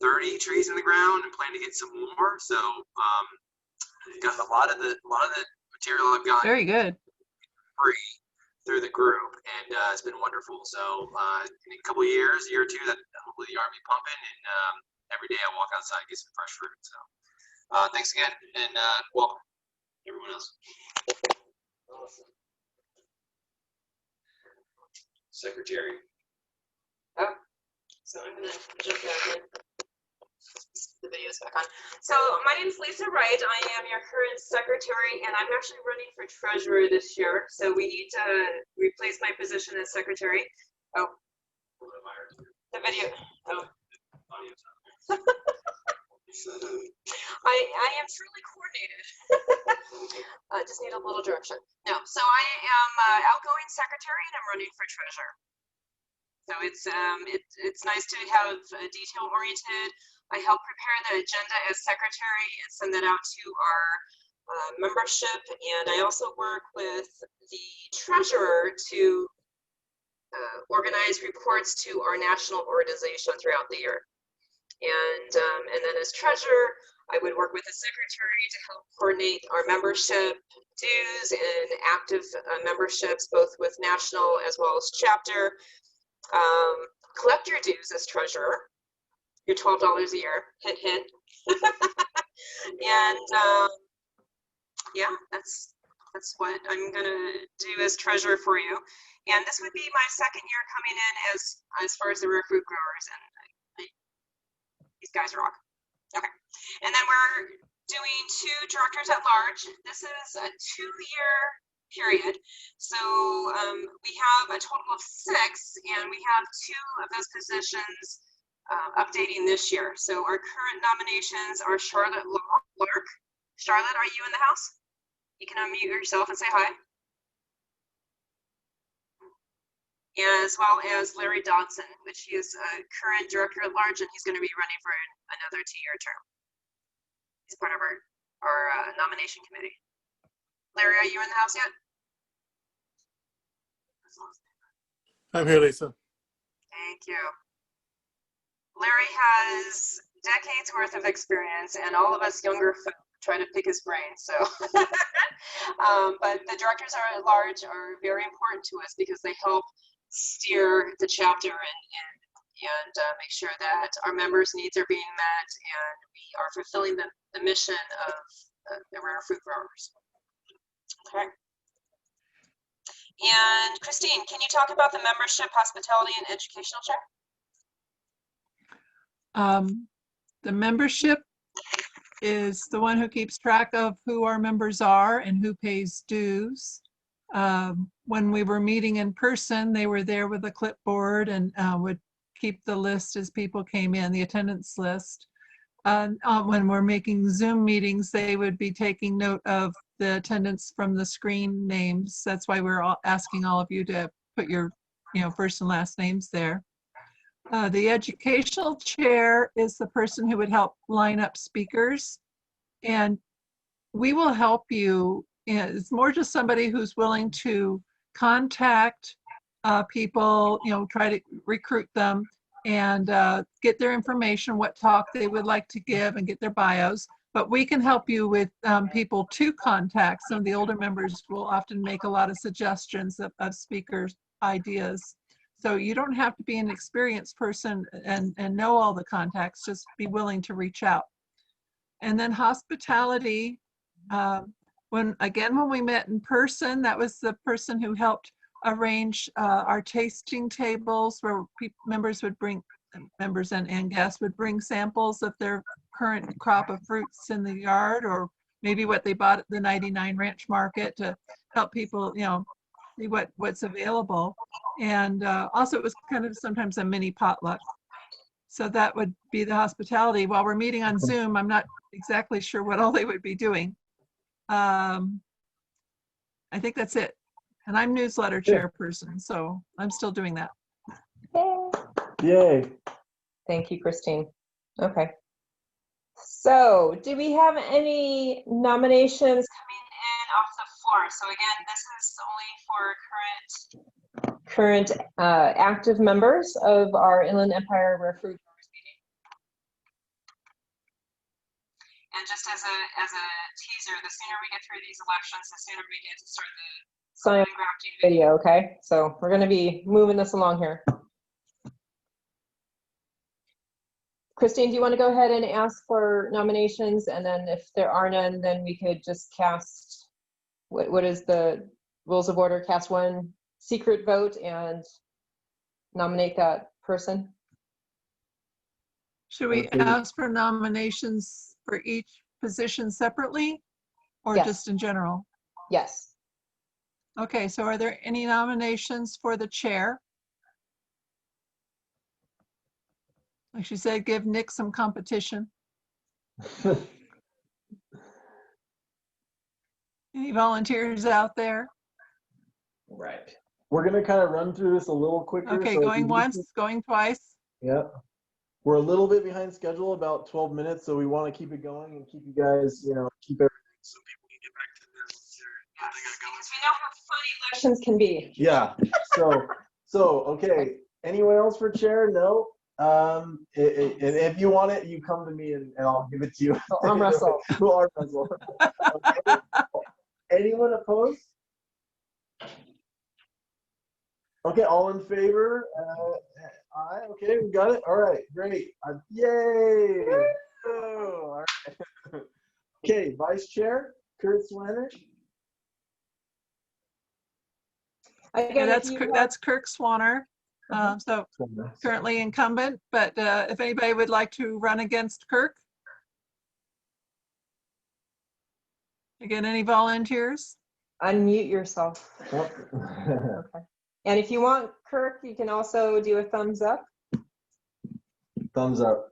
30 trees in the ground and plan to get some more. So I've got a lot of the material I've got Very good. free through the group, and it's been wonderful. So in a couple of years, a year or two, that hopefully the yard will be pumping, and every day I walk outside and get some fresh fruit. So thanks again, and welcome everyone else. Awesome. Secretary. Oh, so I'm gonna jump back in. The video's back on. So my name is Lisa Wright. I am your current secretary, and I'm actually running for treasurer this year. So we need to replace my position as secretary. Oh, the video. Oh. I am truly coordinated. I just need a little direction. No, so I am outgoing secretary, and I'm running for treasurer. So it's nice to have detail oriented. I help prepare the agenda as secretary and send that out to our membership. And I also work with the treasurer to organize reports to our national organization throughout the year. And then as treasurer, I would work with the secretary to help coordinate our membership dues and active memberships, both with national as well as chapter. Collect your dues as treasurer, your $12 a year, hint, hint. And yeah, that's what I'm gonna do as treasurer for you. And this would be my second year coming in as far as the rare fruit growers, and these guys rock. Okay, and then we're doing 2 directors at large. This is a 2-year period. So we have a total of 6, and we have 2 of those positions updating this year. So our current nominations are Charlotte Lark. Charlotte, are you in the house? You can unmute yourself and say hi. As well as Larry Dodson, which he is a current director at large, and he's going to be running for another 2-year term. He's part of our nomination committee. Larry, are you in the house yet? I'm here, Lisa. Thank you. Larry has decades worth of experience, and all of us younger folk try to pick his brain. So, but the directors at large are very important to us because they help steer the chapter and make sure that our members' needs are being met and we are fulfilling the mission of the rare fruit growers. Okay. And Christine, can you talk about the membership, hospitality, and educational chair? The membership is the one who keeps track of who our members are and who pays dues. When we were meeting in person, they were there with a clipboard and would keep the list as people came in, the attendance list. When we're making Zoom meetings, they would be taking note of the attendance from the screen names. That's why we're all asking all of you to put your first and last names there. The educational chair is the person who would help line up speakers, and we will help you. It's more just somebody who's willing to contact people, try to recruit them and get their information, what talk they would like to give, and get their bios. But we can help you with people to contact. Some of the older members will often make a lot of suggestions of speakers' ideas. So you don't have to be an experienced person and know all the contacts, just be willing to reach out. And then hospitality, when we met in person, that was the person who helped arrange our tasting tables where members and guests would bring samples of their current crop of fruits in the yard, or maybe what they bought at the 99 Ranch Market, to help people, see what's available. And also it was kind of sometimes a mini potluck. So that would be the hospitality. While we're meeting on Zoom, I'm not exactly sure what all they would be doing. I think that's it. And I'm newsletter chairperson, so I'm still doing that. Yay. Thank you, Christine. Okay. So do we have any nominations coming in off the floor? So again, this is only for current active members of our Inland Empire Rare Fruit Growers meeting. And just as a teaser, the sooner we get through these elections, the sooner we get to start the sign grafting video, okay? So we're gonna be moving this along here. Christine, do you want to go ahead and ask for nominations? And then if there are none, then we could just cast, what is the rules of order? Cast one secret vote and nominate that person. Should we ask for nominations for each position separately, or Yes. just in general? Yes. Okay, so are there any nominations for the chair? Like she said, give Nick some competition. Any volunteers out there? Right. We're gonna kind of run through this a little quicker. Okay, so going once, going twice. Yep. We're a little bit behind schedule, about 12 minutes, so we want to keep it going and keep you guys, keep everything so people can get back to their they gotta go. Because we know how funny elections can be. Yeah. So okay. Anyone else for chair? No. And if you want it, you come to me and I'll give it to you. We'll arm wrestle. We'll arm wrestle. Okay. Anyone opposed? Okay, all in favor? Aye. Okay, we got it. All right, great. Yay! Oh, all right. Okay, vice chair, Kurt Swanner. Again, That's Kirk Swanner. So currently incumbent, but if anybody would like to run against Kirk. Again, any volunteers? unmute yourself. Oh. Okay. And if you want Kirk, you can also do a thumbs up. Thumbs up.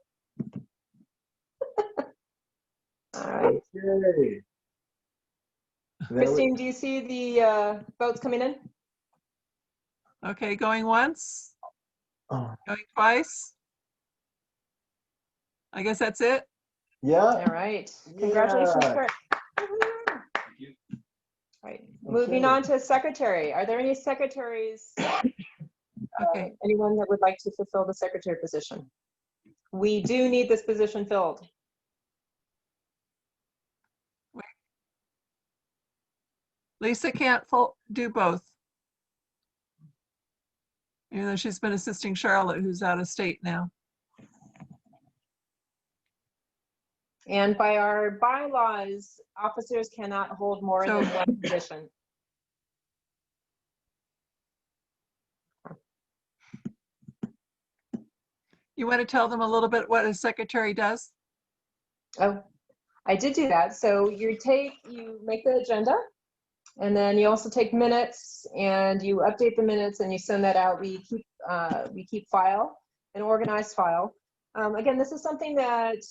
All right. Yay. Christine, do you see the votes coming in? Okay, going once, Oh. going twice. I guess that's it. Yeah. All right. Congratulations, Yeah. Kirk. Thank you. All right. Moving on to secretary. Are there any secretaries? Okay. Anyone that would like to fulfill the secretary position? We do need this position filled. Lisa can't do both. Even though she's been assisting Charlotte, who's out of state now. And by our bylaws, officers cannot hold more than one position. You want to tell them a little bit what a secretary does? Oh, I did do that. So you make the agenda, and then you also take minutes and you update the minutes and you send that out. We keep file, an organized file. Again, this is something that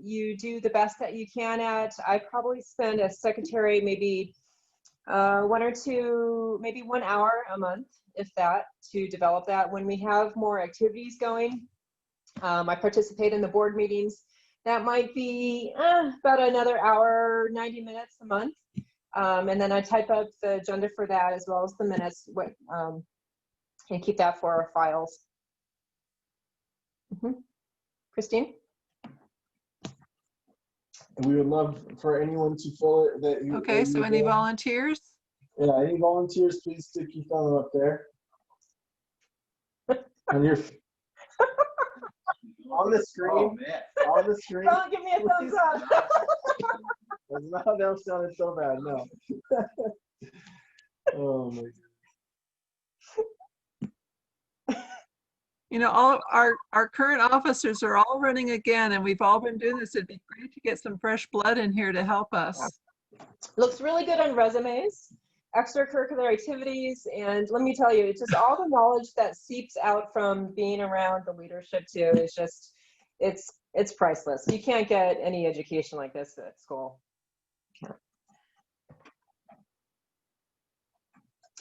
you do the best that you can at. I probably spend as secretary maybe 1 or 2, maybe 1 hour a month, if that, to develop that. When we have more activities going, I participate in the board meetings. That might be about another hour, 90 minutes a month. And then I type up the agenda for that as well as the minutes and keep that for our files. Christine? We would love for anyone to fill it that you. Okay, so any volunteers? Yeah, any volunteers, please stick your thumb up there. On your on the screen. Oh, man. On the screen. Don't give me a thumbs up. That's not that sounded so bad, no. Oh my god. You know, all our current officers are all running again, and we've all been doing this. It'd be great to get some fresh blood in here to help us. Looks really good on resumes, extracurricular activities, and let me tell you, it's just all the knowledge that seeps out from being around the leadership too. It's just, it's priceless. You can't get any education like this at school.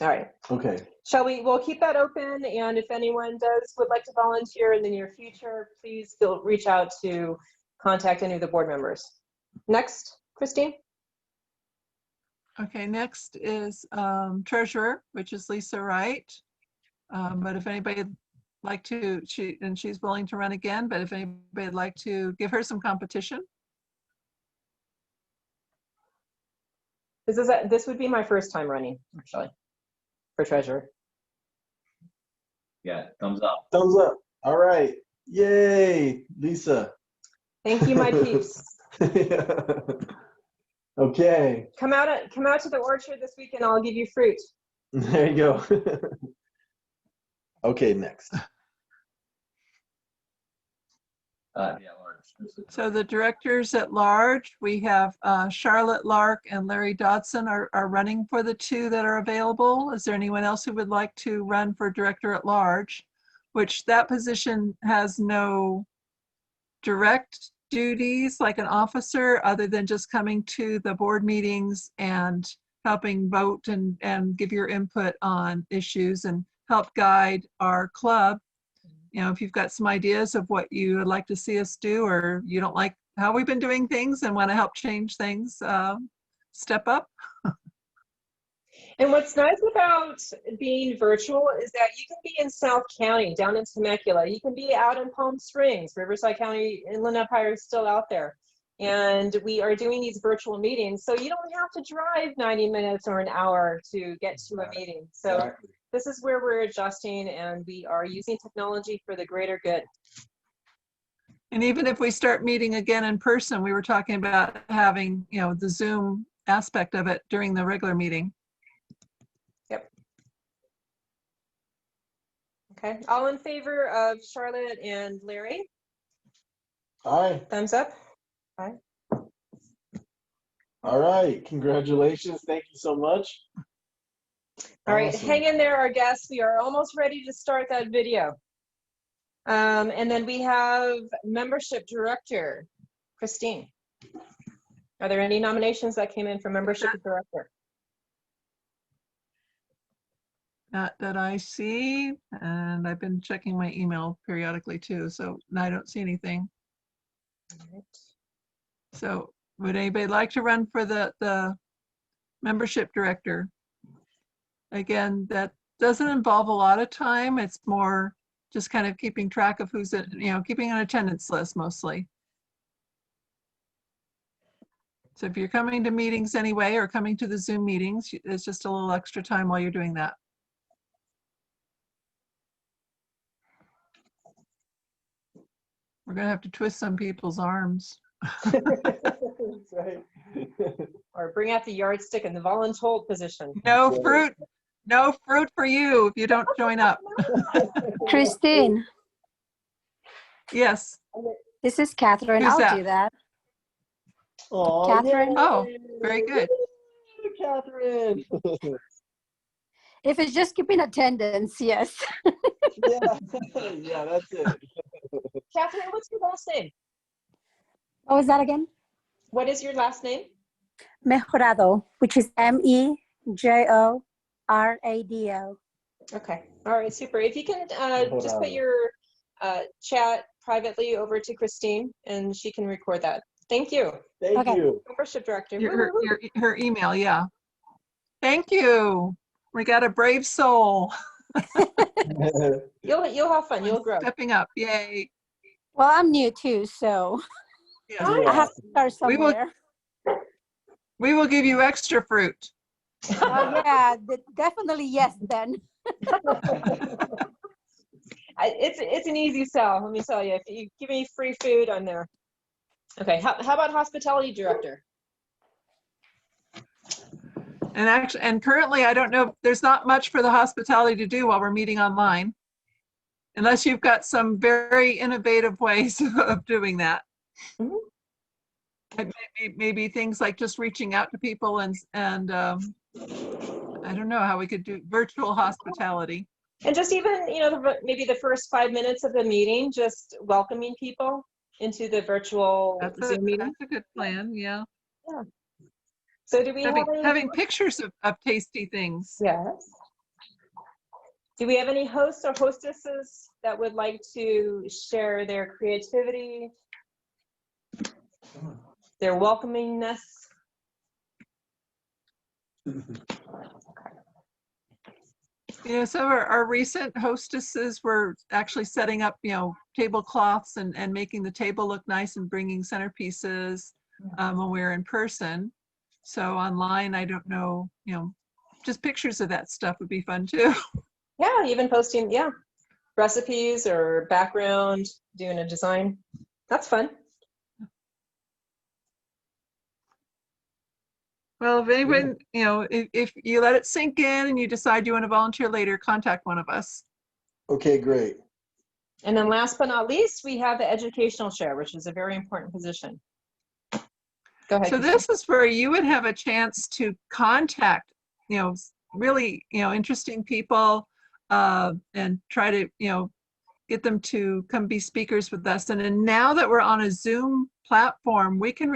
All right. Okay. We'll keep that open, and if anyone would like to volunteer in the near future, please reach out to contact any of the board members. Next, Christine. Okay, next is treasurer, which is Lisa Wright. But if anybody would like to, she's willing to run again, but if anybody would like to give her some competition. This would be my first time running, actually, for treasurer. Yeah, thumbs up. Thumbs up. All right. Yay, Lisa. Thank you, my peeps. Okay. Come out to the orchard this weekend. I'll give you fruit. There you go. Okay, next. Yeah, large. So the directors at large, we have Charlotte Lark and Larry Dodson are running for the 2 that are available. Is there anyone else who would like to run for director at large? Which that position has no direct duties like an officer other than just coming to the board meetings and helping vote and give your input on issues and help guide our club. if you've got some ideas of what you would like to see us do, or you don't like how we've been doing things and want to help change things, step up. And what's nice about being virtual is that you can be in South County, down in Temecula. You can be out in Palm Springs, Riverside County, Inland Empire is still out there. And we are doing these virtual meetings, so you don't have to drive 90 minutes or an hour to get to a meeting. So Exactly. this is where we're adjusting, and we are using technology for the greater good. And even if we start meeting again in person, we were talking about having, the Zoom aspect of it during the regular meeting. Yep. Okay, all in favor of Charlotte and Larry? Aye. Thumbs up. Aye. All right. Congratulations. Thank you so much. All right, Awesome. hang in there, our guests. We are almost ready to start that video. And then we have membership director, Christine. Are there any nominations that came in for membership director? Not that I see, and I've been checking my email periodically too, so I don't see anything. All right. So would anybody like to run for the membership director? Again, that doesn't involve a lot of time. It's more just kind of keeping track of who's at, keeping an attendance list mostly. So if you're coming to meetings anyway, or coming to the Zoom meetings, it's just a little extra time while you're doing that. We're gonna have to twist some people's arms. That's right. Or bring out the yardstick in the voluntold position. No Right. fruit, no fruit for you if you don't join up. Christine, Yes. this is Catherine. Who's I'll that? do that. Aw, Catherine? Oh, yay. very good. Woo, Catherine. If it's just keeping attendance, yes. Yeah. Yeah, that's it. Catherine, what's your last name? What was that again? What is your last name? Mejorado, which is Mejorado. Okay. All right, super. If you can just put your chat privately over to Christine, and she can record that. Thank you. Thank Okay. you. Membership director. Woo, woo, woo. Her email, yeah. Thank you. We got a brave soul. You'll have fun. You'll grow. Stepping up, yay. Well, I'm new too, so Yes. I have to start We will- somewhere. We will give you extra fruit. Oh, yeah, definitely yes then. It's an easy sell, let me tell you. If you give me free food, I'm there. Okay, how about hospitality director? And currently, I don't know, there's not much for the hospitality to do while we're meeting online, unless you've got some very innovative ways of doing that. Mhm. Maybe things like just reaching out to people and I don't know how we could do virtual hospitality. And just even, maybe the first 5 minutes of the meeting, just welcoming people into the virtual Zoom meeting. That's a good plan, yeah. Yeah. So do we have any? Having pictures of tasty things. Yes. Do we have any hosts or hostesses that would like to share their creativity, their welcomingness? Some of our recent hostesses were actually setting up, tablecloths and making the table look nice and bringing centerpieces when we were in person. So online, I don't know, just pictures of that stuff would be fun too. Yeah, even posting, recipes or background, doing a design. That's fun. Well, if anyone, if you let it sink in and you decide you want to volunteer later, contact one of us. Okay, great. And then last but not least, we have the educational chair, which is a very important position. Go ahead. So this is where you would have a chance to contact, really, interesting people and try to, get them to come be speakers with us. And then now that we're on a Zoom platform, we can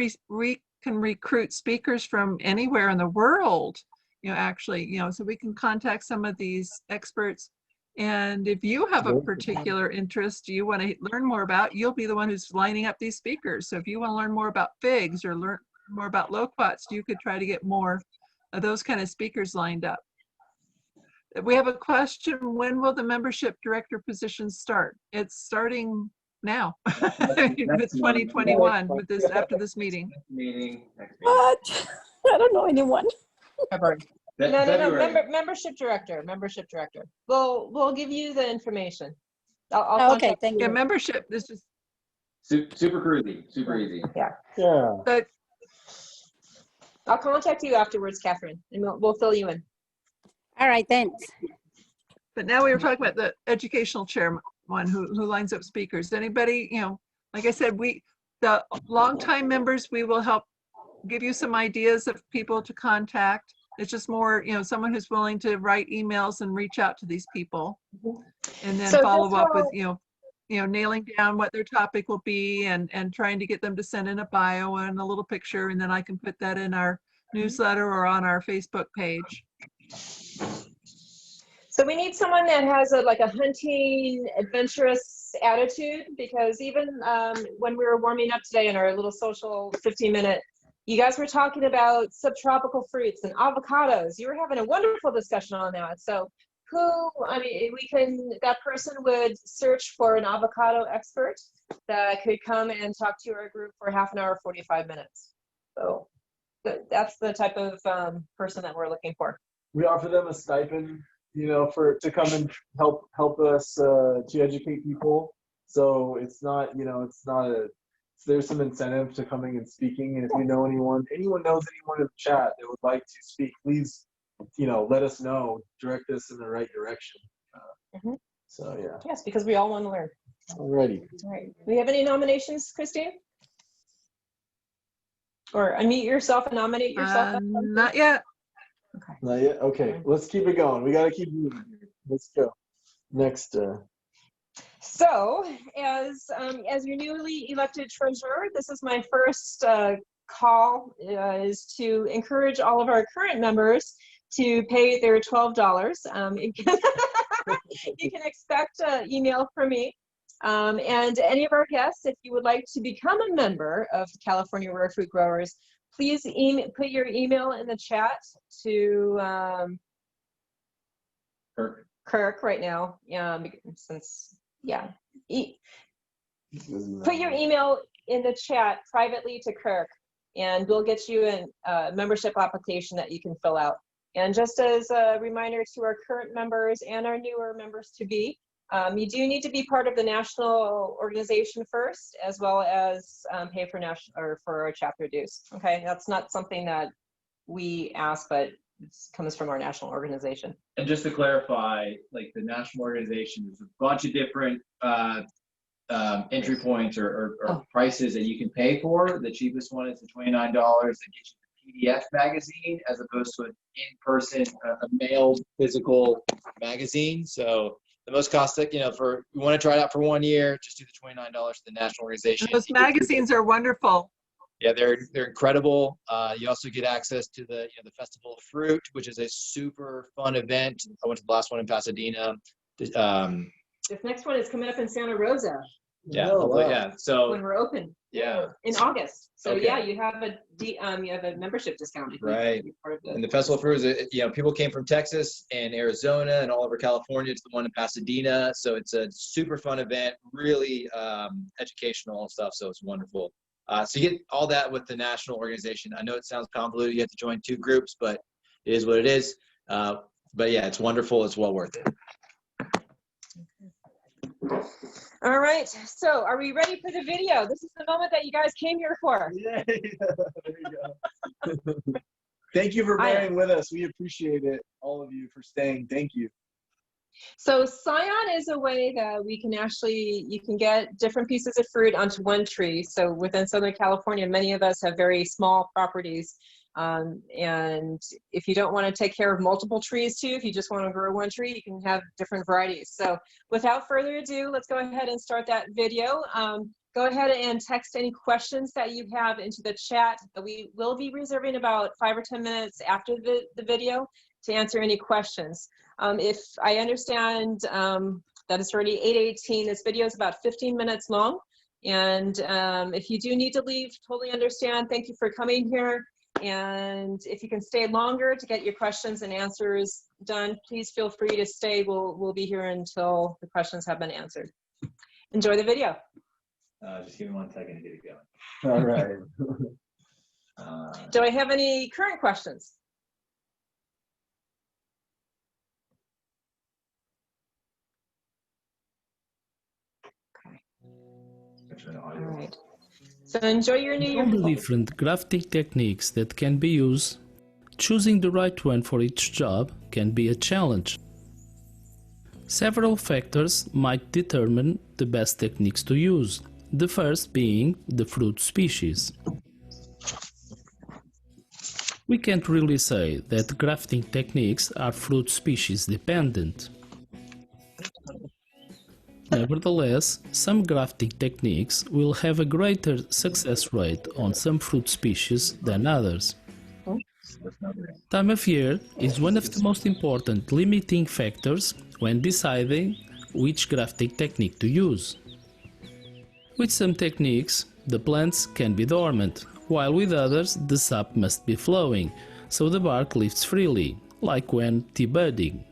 recruit speakers from anywhere in the world, actually, so we can contact some of these experts And if you have a particular interest you want to learn more about, you'll be the one who's lining up these speakers. So if you want to learn more about figs or learn more about loquats, you could try to get more of those kind of speakers lined up. We have a question. When will the membership director position start? It's starting now with 2021 with this after this meeting. Next meeting. What? I don't know anyone. February. No, February. membership director. We'll give you the information. I'll Oh, okay, contact thank Yeah, you. membership. This is Super cruisy, super easy. Yeah. but I'll contact you afterwards, Catherine, and we'll fill you in. All right, thanks. But now we were talking about the educational chair one who lines up speakers. Anybody, you know, like I said, the longtime members, we will help give you some ideas of people to contact. It's just more, you know, someone who's willing to write emails and reach out to these people, and then So follow just up with, how- nailing down what their topic will be and trying to get them to send in a bio and a little picture, and then I can put that in our newsletter or on our Facebook page. So we need someone that has like a hunting, adventurous attitude, because even when we were warming up today in our little social 15-minute, you guys were talking about subtropical fruits and avocados. You were having a wonderful discussion on that. So that person would search for an avocado expert that could come and talk to our group for half an hour, 45 minutes. So that's the type of person that we're looking for. We offer them a stipend, you know, to come and help us to educate people. So it's not, you know, there's some incentive to coming and speaking. And if you know anyone knows anyone in the chat that would like to speak, please, you know, let us know, direct us in the right direction. So yeah. Yes, because we all want to learn. Alrighty. All right. Do we have any nominations, Christine? Or unmute yourself and nominate yourself? Not yet. Okay. Not yet? Okay, let's keep it going. We got to keep moving. Let's go. Next. So, as your newly elected treasurer, this is my first call is to encourage all of our current members to pay their $12. You can expect an email from me. And any of our guests, if you would like to become a member of California Rare Fruit Growers, please put your email in the chat to Kirk right now. Put your email in the chat privately to Kirk, and we'll get you a membership application that you can fill out. And just as a reminder to our current members and our newer members to be, you do need to be part of the national organization first, as well as pay for our chapter dues. Okay, that's not something that we ask, but it comes from our national organization. And just to clarify, like the national organization, there's a bunch of different entry points or prices that you can pay for. The cheapest one is the $29 that gets you the PDF magazine, as opposed to an in-person, a mailed physical magazine. So the most cost, you know, you want to try it out for 1 year, just do the $29 to the national organization. And those magazines are wonderful. Yeah, they're incredible. You also get access to the Festival of Fruit, which is a super fun event. I went to the last one in Pasadena. This next one is coming up in Santa Rosa. Yeah, Oh, wow. yeah. So when we're open. Yeah. In August. So Okay. yeah, you have a membership discount. Right. And the Festival of Fruit is, people came from Texas and Arizona and all over California to the one in Pasadena. So it's a super fun event, really educational and stuff. So it's wonderful. So you get all that with the national organization. I know it sounds convoluted. You have to join 2 groups, but it is what it is. But yeah, it's wonderful. It's well worth it. All right. So are we ready for the video? This is the moment that you guys came here for. Yay. There you go. Thank you for bearing with us. We appreciate it, all of you, for staying. Thank you. So scion is a way that you can get different pieces of fruit onto one tree. So within Southern California, many of us have very small properties. And if you don't want to take care of multiple trees too, if you just want to grow one tree, you can have different varieties. So without further ado, let's go ahead and start that video. Go ahead and text any questions that you have into the chat. We will be reserving about 5 or 10 minutes after the video to answer any questions. If I understand that it's already 8:18, this video is about 15 minutes long. And if you do need to leave, totally understand. Thank you for coming here. And if you can stay longer to get your questions and answers done, please feel free to stay. We'll be here until the questions have been answered. Enjoy the video. Just give me 1 second to get it going. All right. Do I have any current questions? All right. So enjoy your New Year. All the different grafting techniques that can be used, choosing the right one for each job can be a challenge. Several factors might determine the best techniques to use, the first being the fruit species. We can't really say that grafting techniques are fruit species dependent. Nevertheless, some grafting techniques will have a greater success rate on some fruit species than others. Time of year is one of the most important limiting factors when deciding which grafting technique to use. With some techniques, the plants can be dormant, while with others the sap must be flowing, so the bark lifts freely, like when tea budding.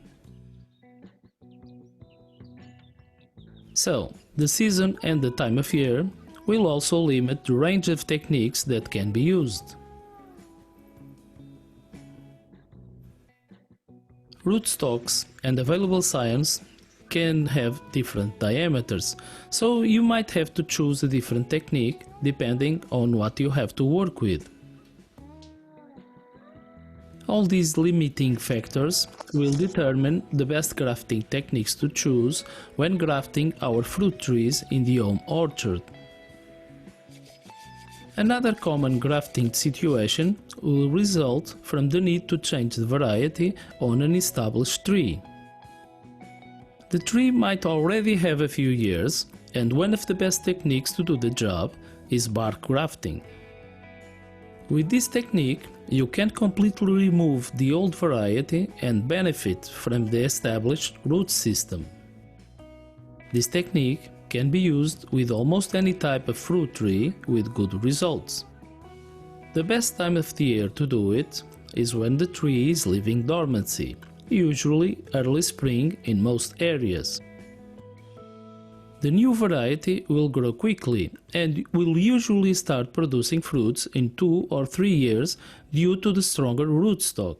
So, the season and the time of year will also limit the range of techniques that can be used. Rootstocks and available scions can have different diameters, so you might have to choose a different technique depending on what you have to work with. All these limiting factors will determine the best grafting techniques to choose when grafting our fruit trees in the home orchard. Another common grafting situation will result from the need to change the variety on an established tree. The tree might already have a few years, and one of the best techniques to do the job is bark grafting. With this technique, you can completely remove the old variety and benefit from the established root system. This technique can be used with almost any type of fruit tree with good results. The best time of the year to do it is when the tree is leaving dormancy, usually early spring in most areas. The new variety will grow quickly and will usually start producing fruits in 2 or 3 years due to the stronger rootstock.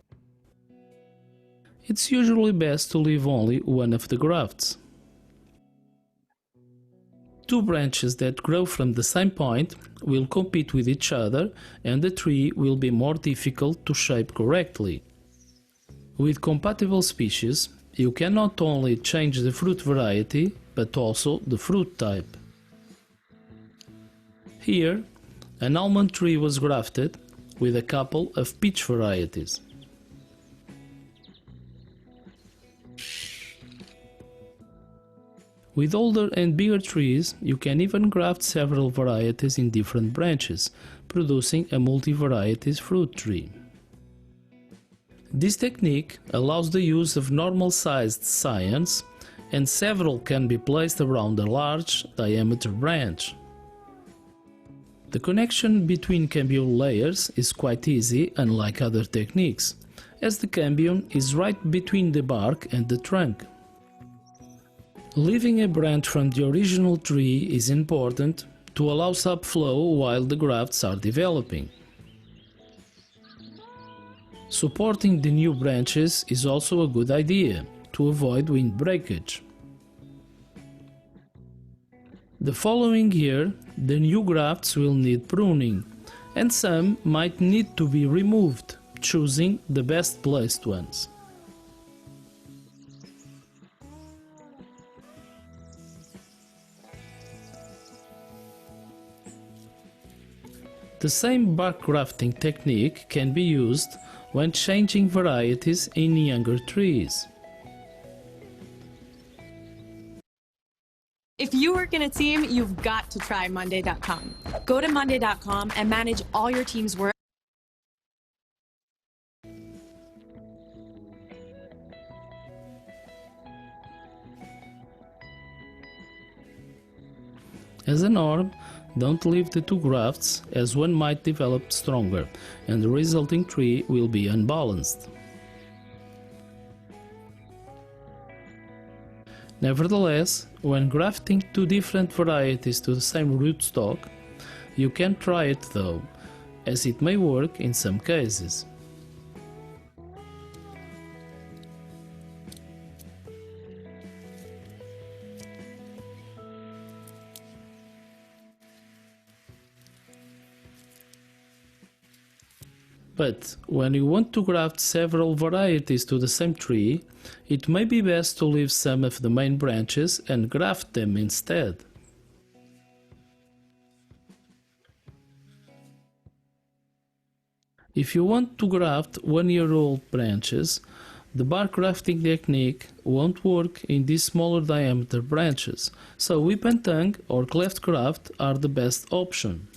It's usually best to leave only one of the grafts. 2 branches that grow from the same point will compete with each other and the tree will be more difficult to shape correctly. With compatible species, you can not only change the fruit variety, but also the fruit type. Here, an almond tree was grafted with a couple of peach varieties. With older and bigger trees, you can even graft several varieties in different branches, producing a multi-varieties fruit tree. This technique allows the use of normal-sized scions, and several can be placed around a large diameter branch. The connection between cambium layers is quite easy, unlike other techniques, as the cambium is right between the bark and the trunk. Leaving a branch from the original tree is important to allow sap flow while the grafts are developing. Supporting the new branches is also a good idea to avoid wind breakage. The following year, the new grafts will need pruning, and some might need to be removed, choosing the best placed ones. The same bark grafting technique can be used when changing varieties in younger trees. If you work in a team, you've got to try Monday.com. Go to Monday.com and manage all your team's work. As a norm, don't leave the two grafts, as one might develop stronger and the resulting tree will be unbalanced. Nevertheless, when grafting two different varieties to the same rootstock, you can try it though, as it may work in some cases. But when you want to graft several varieties to the same tree, it may be best to leave some of the main branches and graft them instead. If you want to graft 1-year-old branches, the bark grafting technique won't work in these smaller diameter branches, so whip and tongue or cleft graft are the best option.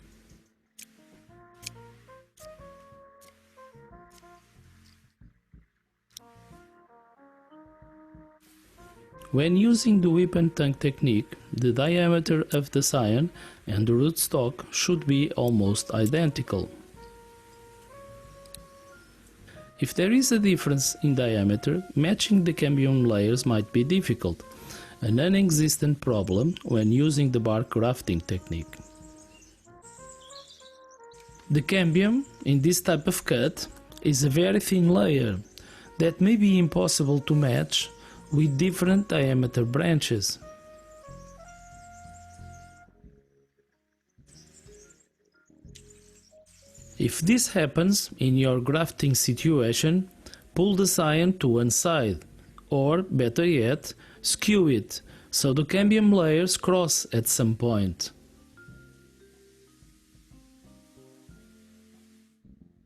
When using the whip and tongue technique, the diameter of the scion and the rootstock should be almost identical. If there is a difference in diameter, matching the cambium layers might be difficult, a non-existent problem when using the bark grafting technique. The cambium in this type of cut is a very thin layer that may be impossible to match with different diameter branches. If this happens in your grafting situation, pull the scion to one side, or better yet, skew it so the cambium layers cross at some point.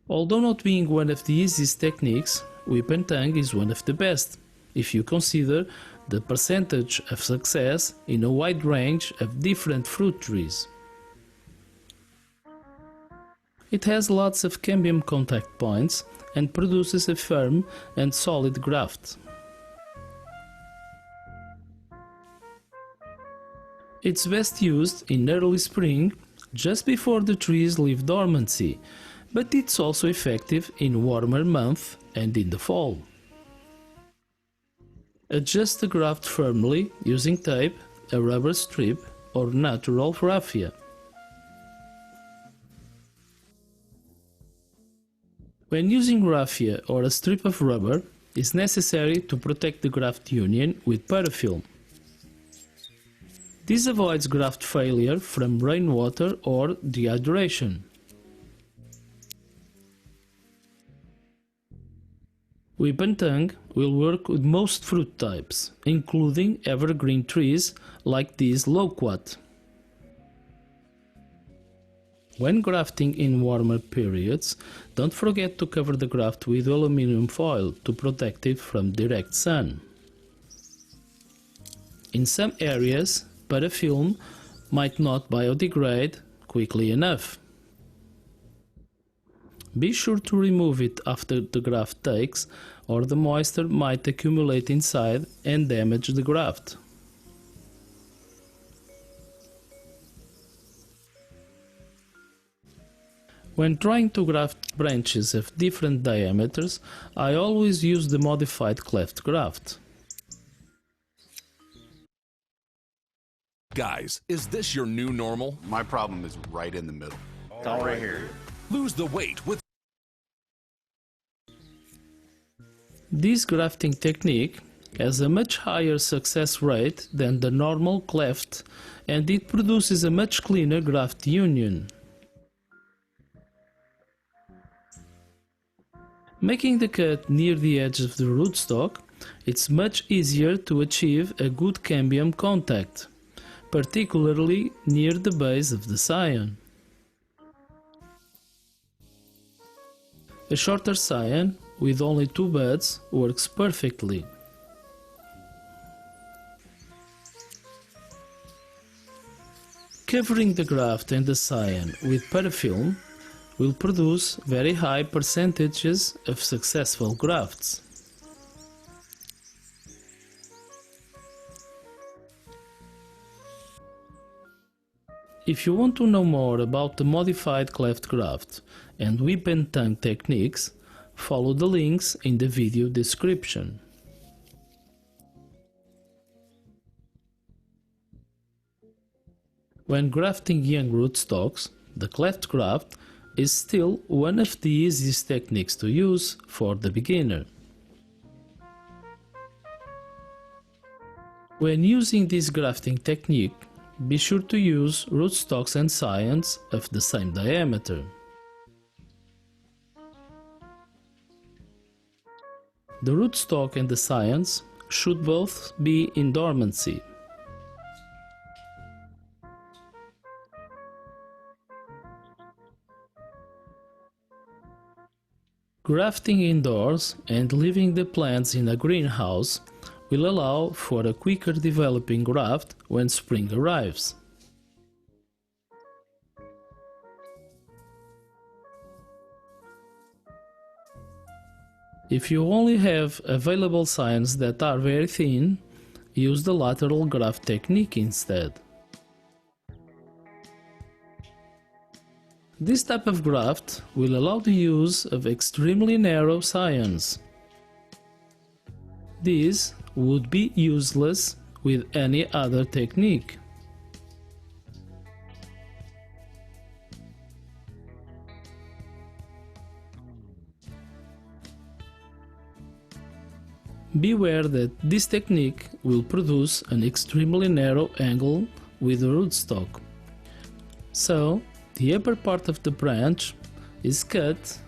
Although not being one of the easiest techniques, whip and tongue is one of the best, if you consider the percentage of success in a wide range of different fruit trees. It has lots of cambium contact points and produces a firm and solid graft. It's best used in early spring, just before the trees leave dormancy, but it's also effective in warmer months and in the fall. Adjust the graft firmly using tape, a rubber strip, or natural raffia. When using raffia or a strip of rubber, it's necessary to protect the graft union with parafilm. This avoids graft failure from rainwater or dehydration. Whip and tongue will work with most fruit types, including evergreen trees like this loquat. When grafting in warmer periods, don't forget to cover the graft with aluminum foil to protect it from direct sun. In some areas, parafilm might not biodegrade quickly enough. Be sure to remove it after the graft takes, or the moisture might accumulate inside and damage the graft. When trying to graft branches of different diameters, I always use the modified cleft graft. Guys, is this your new normal? My problem is right in the middle. It's all right here. Lose the weight with This grafting technique has a much higher success rate than the normal cleft, and it produces a much cleaner graft union. Making the cut near the edge of the rootstock, it's much easier to achieve a good cambium contact, particularly near the base of the scion. A shorter scion with only 2 buds works perfectly. Covering the graft and the scion with parafilm will produce very high percentages of successful grafts. If you want to know more about the modified cleft graft and whip and tongue techniques, follow the links in the video description. When grafting young rootstocks, the cleft graft is still one of the easiest techniques to use for the beginner. When using this grafting technique, be sure to use rootstocks and scions of the same diameter. The rootstock and the scions should both be in dormancy. Grafting indoors and leaving the plants in a greenhouse will allow for a quicker developing graft when spring arrives. If you only have available scions that are very thin, use the lateral graft technique instead. This type of graft will allow the use of extremely narrow scions. These would be useless with any other technique. Beware that this technique will produce an extremely narrow angle with the rootstock. So, the upper part of the branch is cut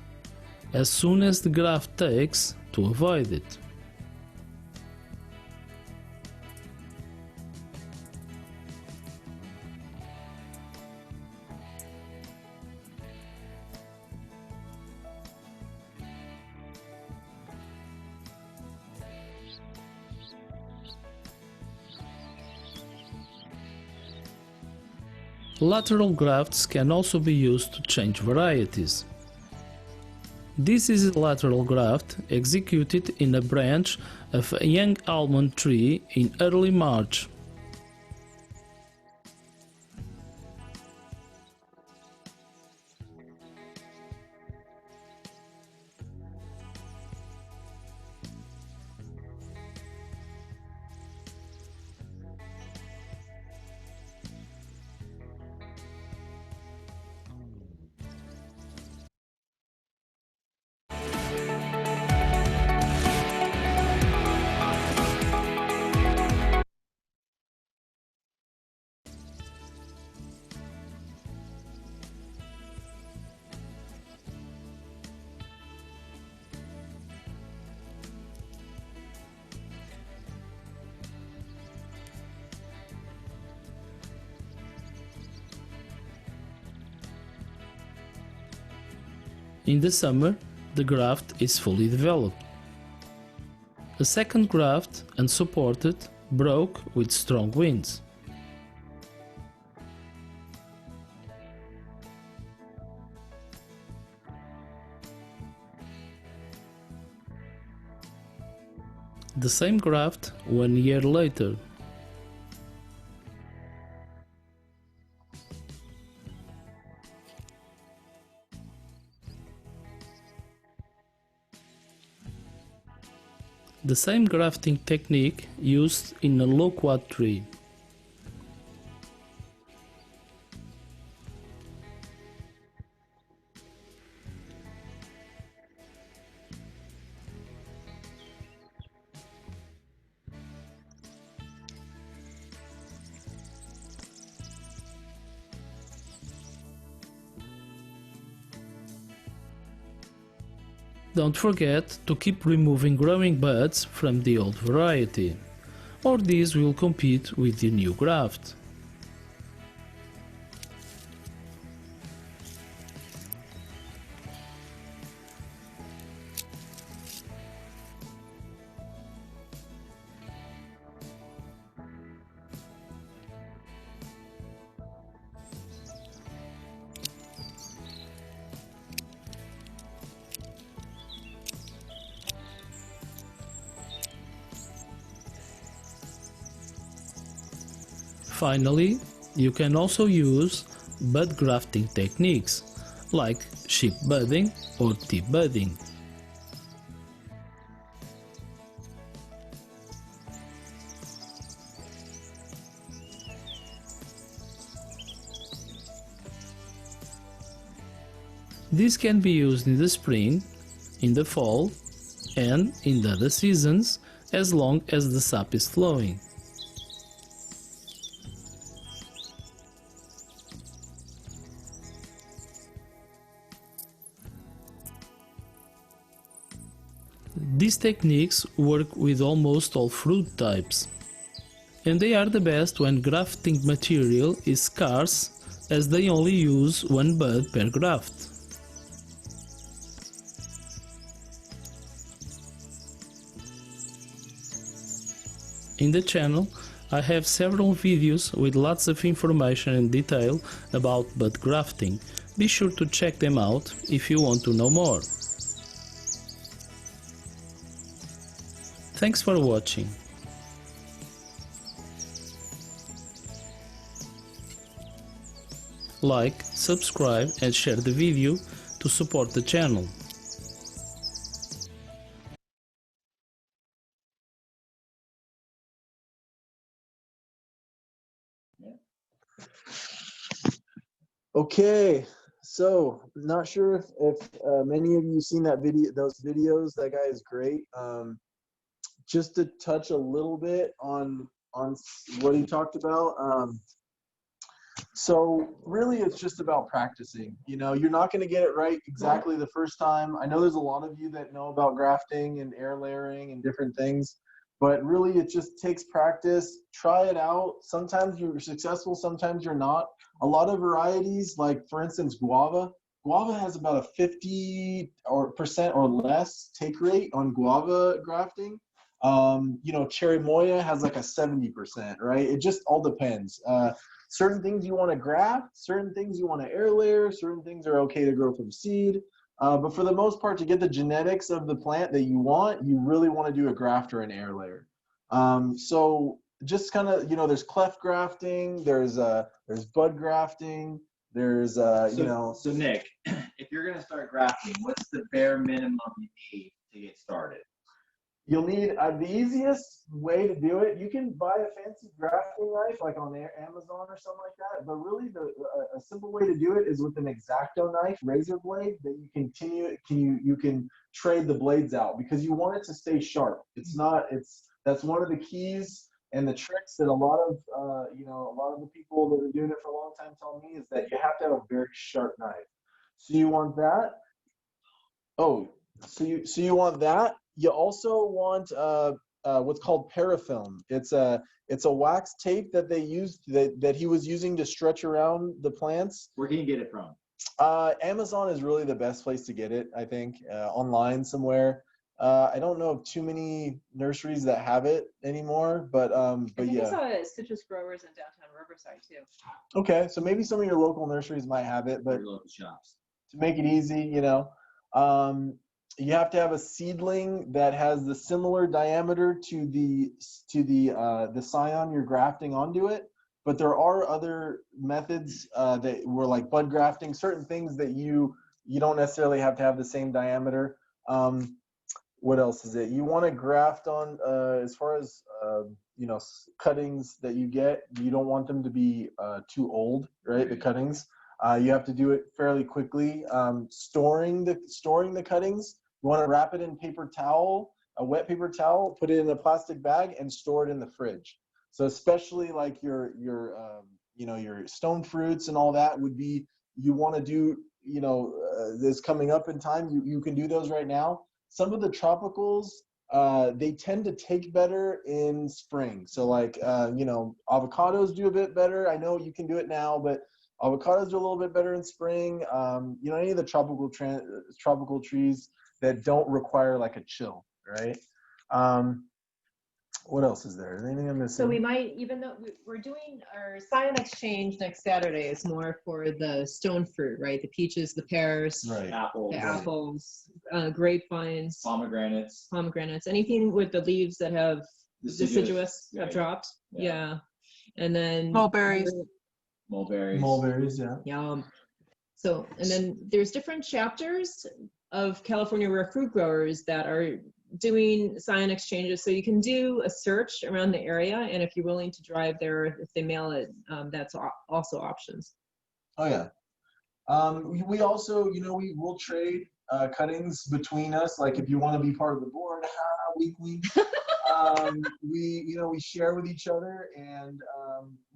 as soon as the graft takes to avoid it. Lateral grafts can also be used to change varieties. This is a lateral graft executed in a branch of a young almond tree in early March. In the summer, the graft is fully developed. A second graft, unsupported, broke with strong winds. The same graft 1 year later. The same grafting technique used in a loquat tree. Don't forget to keep removing growing buds from the old variety, or these will compete with the new graft. Finally, you can also use bud grafting techniques, like sheep budding or tea budding. This can be used in the spring, in the fall, and in the other seasons, as long as the sap is flowing. These techniques work with almost all fruit types, and they are the best when grafting material is scarce, as they only use one bud per graft. In the channel, I have several videos with lots of information and detail about bud grafting. Be sure to check them out if you want to know more. Thanks for watching. Like, subscribe and share the video to support the channel. Okay, so not sure if many of you seen that video, those videos. That guy is great. Just to touch a little bit on what he talked about. So really, it's just about practicing. You know, you're not going to get it right exactly the first time. I know there's a lot of you that know about grafting and air layering and different things, but really it just takes practice. Try it out. Sometimes you're successful, sometimes you're not. A lot of varieties, like for instance, guava has about a 50% or less take rate on guava grafting. You know, cherry moya has like a 70%, right? It just all depends. Certain things you want to graft, certain things you want to air layer, certain things are okay to grow from seed. But for the most part, to get the genetics of the plant that you want, you really want to do a graft or an air layer. So just kind of, you know, there's cleft grafting, there's bud grafting, there's you know. So Nick, if you're gonna start grafting, what's the bare minimum you need to get started? You'll need the easiest way to do it. You can buy a fancy grafting knife like on Amazon or something like that, but really a simple way to do it is with an X-Acto knife, razor blade, that you can trade the blades out, because you want it to stay sharp. That's one of the keys and the tricks that a lot of the people that are doing it for a long time tell me, is that you have to have a very sharp knife. So you want that. So you want that. You also want what's called parafilm. It's a wax tape that they used that he was using to stretch around the plants. Where can you get it from? Amazon is really the best place to get it, I think. Online somewhere. I don't know of too many nurseries that have it anymore, but I think yeah. I saw Citrus Growers in downtown Riverside too. Okay, so maybe some of your local nurseries might have it, but your local shops. To make it easy, you know. You have to have a seedling that has the similar diameter to the scion you're grafting onto it. But there are other methods that were like bud grafting, certain things that you don't necessarily have to have the same diameter. What else is it? You want to graft on as far as you know, cuttings that you get. You don't want them to be too old, right? The cuttings. You have to do it fairly quickly. Storing the cuttings. You want to wrap it in paper towel, a wet paper towel, put it in a plastic bag, and store it in the fridge. So especially like your stone fruits and all that would be, you want to do, you know, this coming up in time. You can do those right now. Some of the tropicals, they tend to take better in spring. So like you know, avocados do a bit better. I know you can do it now, but avocados do a little bit better in spring. You know, any of the tropical trees that don't require like a chill, right? What else is there? Anything I'm missing? So we might, even though we're doing our scion exchange next Saturday, is more for the stone fruit, right? The peaches, the pears, right. The apples, grapevines, pomegranates, anything with the leaves that have deciduous have dropped. Yeah. And then mulberries. Mulberries. Mulberries, yeah. Yum. So, and then there's different chapters of California rare fruit growers that are doing scion exchanges. So you can do a search around the area, and if you're willing to drive there, if they mail it, that's also options. Oh yeah. We also, we will trade cuttings between us. Like if you want to be part of the board, wink, wink. We share with each other, and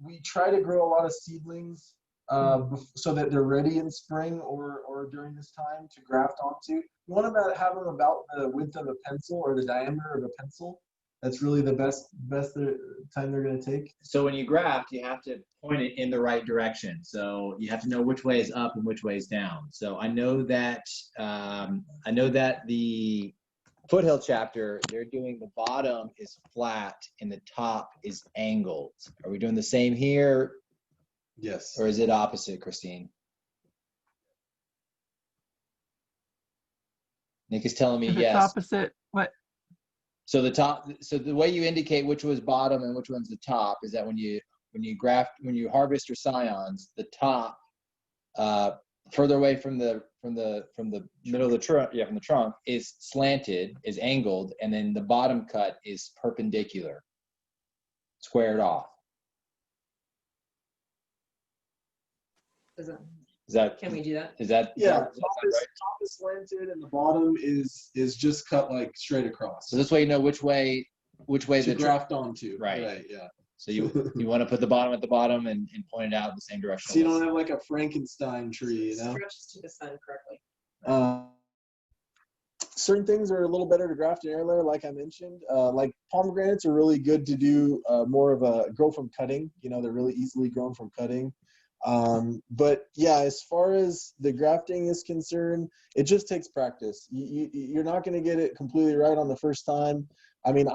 we try to grow a lot of seedlings so that they're ready in spring or during this time to graft onto. You want to have them about the width of a pencil or the diameter of a pencil. That's really the best time they're going to take. So when you graft, you have to point it in the right direction. So you have to know which way is up and which way is down. So I know that the Foothill chapter, they're doing the bottom is flat and the top is angled. Are we doing the same here? Yes. Or is it opposite, Christine? Nick is telling me If yes. it's opposite, what? So the way you indicate which was bottom and which one's the top is that when you harvest your scions, the top further away from the middle of the trunk, from the trunk, is slanted, is angled, and then the bottom cut is perpendicular, squared off. Can we do that? Is that top is slanted and the bottom is just cut like straight across. So this way you know which way to graft onto. Right. Yeah. So you want to put the bottom at the bottom and point it out in the same direction. So you don't have like a Frankenstein tree, Stretches to the sun correctly. Certain things are a little better to graft in air layer, like I mentioned. Like pomegranates are really good to do more of a grow from cutting. They're really easily grown from cutting. But yeah, as far as the grafting is concerned, it just takes practice. You're not going to get it completely right on the first time. I mean,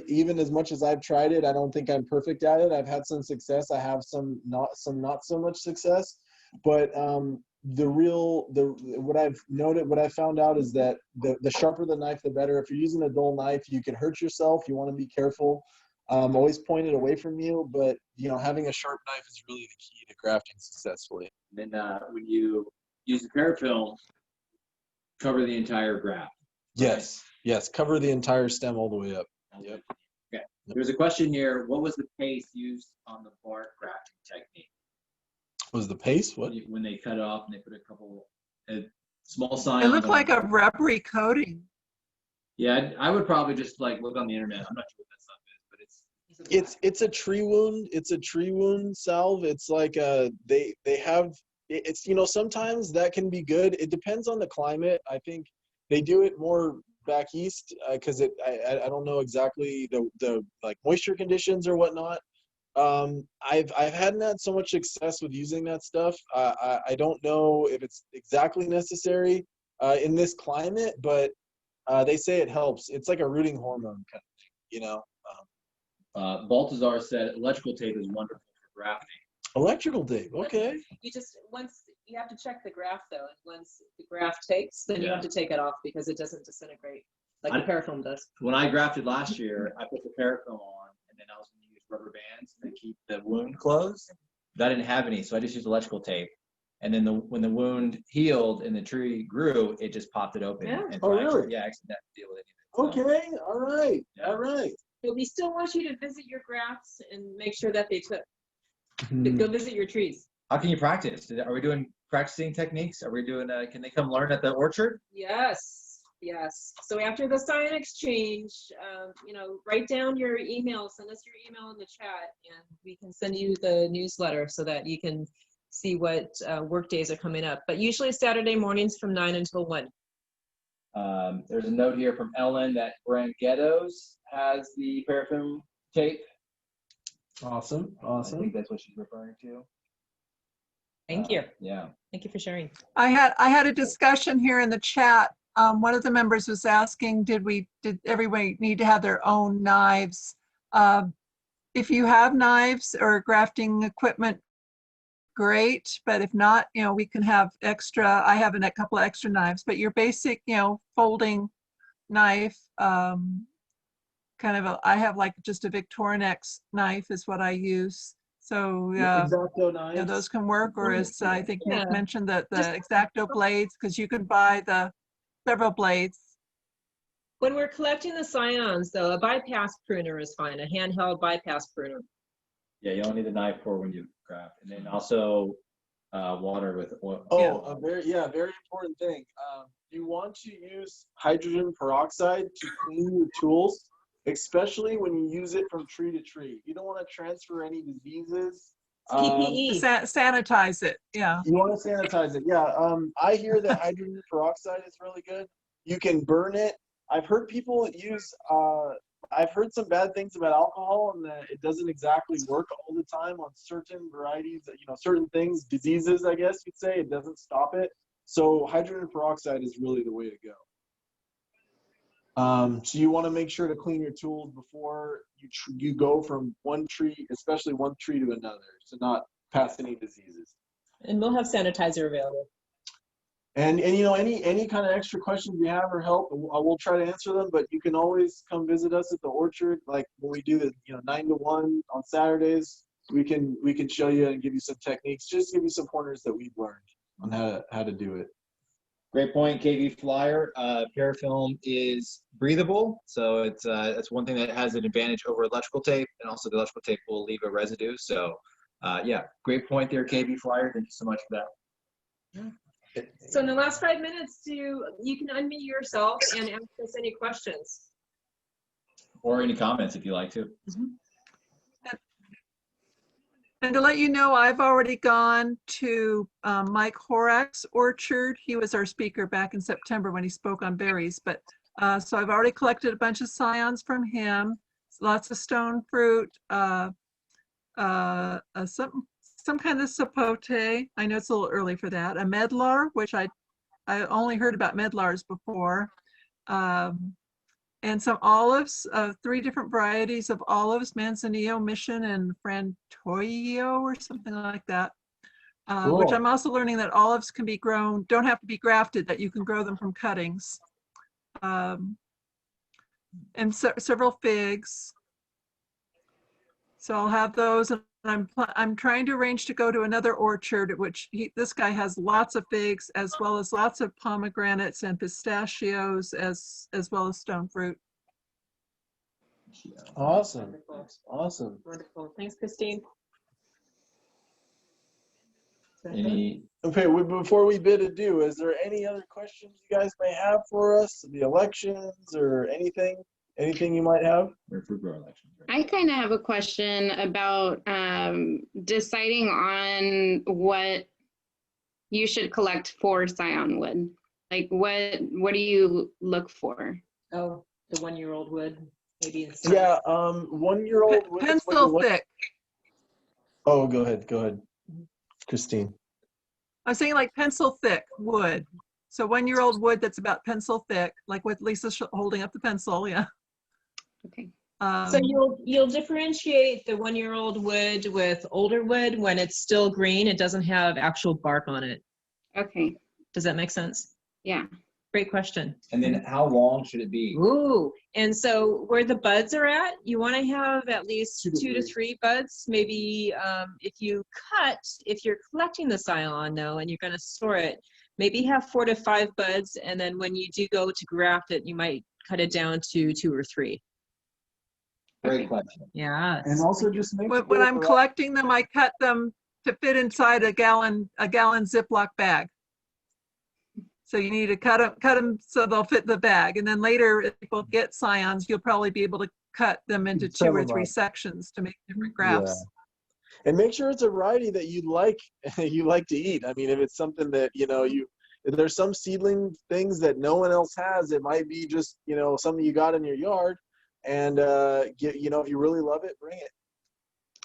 even as much as I've tried it, I don't think I'm perfect at it. I've had some success. I have some not so much success. But what I've found out is that the sharper the knife, the better. If you're using a dull knife, you can hurt yourself. You want to be careful. Always point it away from you, but having a sharp knife is really the key to grafting successfully. And then when you use the parafilm, cover the entire graft. Yes, cover the entire stem all the way up. Yep. Okay. There's a question here. What was the paste used on the bark grafting technique? Was the paste what? When they cut it off and they put a couple small signs. It looked like a rubbery coating. Yeah, I would probably just look on the internet. I'm not sure what that stuff is, but it's a tree wound. It's a tree wound salve. It's like they have it's sometimes that can be good. It depends on the climate. I think they do it more back east because I don't know exactly the moisture conditions or whatnot. I've hadn't had so much success with using that stuff. I don't know if it's exactly necessary in this climate, but they say it helps. It's like a rooting hormone kind of thing, Baltazar said electrical tape is wonderful for grafting. Electrical tape, okay. Once you have to check the graft though, and once the graft takes, then you have to take it off because it doesn't disintegrate like the parafilm does. When I grafted last year, I put the parafilm on, and then I was going to use rubber bands to keep the wound closed. But I didn't have any, so I just used electrical tape. And then when the wound healed and the tree grew, it just popped it open. Yeah. And so really? I actually didn't have to deal with it. Okay. All right. Yeah. All right. But we still want you to visit your grafts and make sure that they took. Go visit your trees. How can you practice? Are we doing practicing techniques? Are we doing? Can they come learn at the orchard? Yes. So after the scion exchange, write down your email. Send us your email in the chat, and we can send you the newsletter so that you can see what work days are coming up. But usually Saturday mornings from 9 until 1. There's a note here from Ellen that Brand Ghettos has the parafilm tape. Awesome. I think that's what she's referring to. Thank you. Yeah. Thank you for sharing. I had a discussion here in the chat. One of the members was asking, did everybody need to have their own knives? If you have knives or grafting equipment, great. But if not, we can have extra. I have a couple of extra knives, but your basic, folding knife, I have just a Victorinox knife is what I use. So X-Acto yeah, knives. those can work, or as I think Nick Yeah. mentioned, that the X-Acto blades, because you can buy the several blades. When we're collecting the scions, though, a bypass pruner is fine, a handheld bypass pruner. Yeah, you don't need the knife for when you graft. And then also water with oil. Oh, a very important thing. You want to use hydrogen peroxide to clean your tools, especially when you use it from tree to tree. You don't want to transfer any diseases. PPE. Sanitize it, yeah. You want to sanitize it, yeah. I hear that hydrogen peroxide is really good. You can burn it. I've heard people use. I've heard some bad things about alcohol and that it doesn't exactly work all the time on certain varieties, certain things, diseases, I guess you'd say. It doesn't stop it. So hydrogen peroxide is really the way to go. So you want to make sure to clean your tools before you go from one tree, especially one tree to another, to not pass any diseases. And we'll have sanitizer available. And any kind of extra questions you have or help, we'll try to answer them. But you can always come visit us at the orchard, like when we do the 9 to 1 on Saturdays. We can show you and give you some techniques, just give you some pointers that we've learned on how to do it. Great point, KV Flyer. Parafilm is breathable, so it's one thing that has an advantage over electrical tape, and also the electrical tape will leave a residue. So yeah, great point there, KV Flyer. Thank you so much for that. So in the last 5 minutes, you can unmute yourself and ask us any questions. Or any comments if you like to. And to let you know, I've already gone to Mike Horak's orchard. He was our speaker back in September when he spoke on berries. But so I've already collected a bunch of scions from him. Lots of stone fruit, some kind of sapote. I know it's a little early for that. A medlar, which I only heard about medlars before. And some olives, 3 different varieties of olives, Manzanillo, Mission, and Frantoio, or something like that. Cool. Which I'm also learning that olives can be grown, don't have to be grafted, that you can grow them from cuttings. And several figs. So I'll have those, and I'm trying to arrange to go to another orchard, which this guy has lots of figs, as well as lots of pomegranates and pistachios, as well as stone fruit. Awesome. Awesome. Wonderful. Thanks, Christine. Okay, before we bid adieu, is there any other questions you guys may have for us? The elections or anything you might have? I kind of have a question about deciding on what you should collect for scion wood. Like what do you look for? Oh, the 1-year-old wood, maybe. Yeah, 1-year-old wood. Pencil thick. Oh, go ahead, Christine. I was saying like pencil thick wood. So 1-year-old wood that's about pencil thick, like with Lisa holding up the pencil, yeah. Okay. So you'll differentiate the 1-year-old wood with older wood when it's still green. It doesn't have actual bark on it. Okay. Does that make sense? Yeah. Great question. And then how long should it be? Ooh, and so where the buds are at, you want to have at least 2 to 3 buds. Maybe if you're collecting the scion though, and you're going to store it, maybe have 4 to 5 buds. And then when you do go to graft it, you might cut it down to 2 or 3. Great question. Yeah. And also just make when I'm collecting them, I cut them to fit inside a gallon Ziploc bag. So you need to cut them so they'll fit the bag. And then later, if people get scions, you'll probably be able to cut them into 2 or 3 sections to make different grafts. Yeah. And make sure it's a variety that you like to eat. I mean, if it's something that if there's some seedling things that no one else has, it might be just something you got in your yard. And if you really love it, bring it.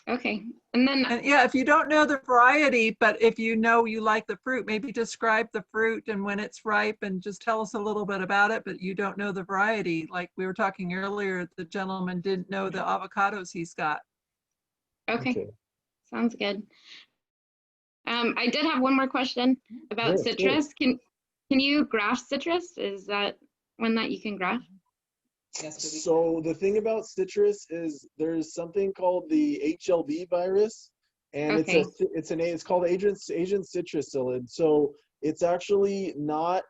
Okay. And yeah, if you don't know the variety, but if you know you like the fruit, maybe describe the fruit and when it's ripe and just tell us a little bit about it, but you don't know the variety. Like we were talking earlier, the gentleman didn't know the avocados he's got. Okay. Sounds good. I did have one more question about citrus. Can you graft citrus? Is that one that you can graft? So the thing about citrus is there's something called the HLB virus and Okay. it's called Asian citrus psyllid. So it's actually not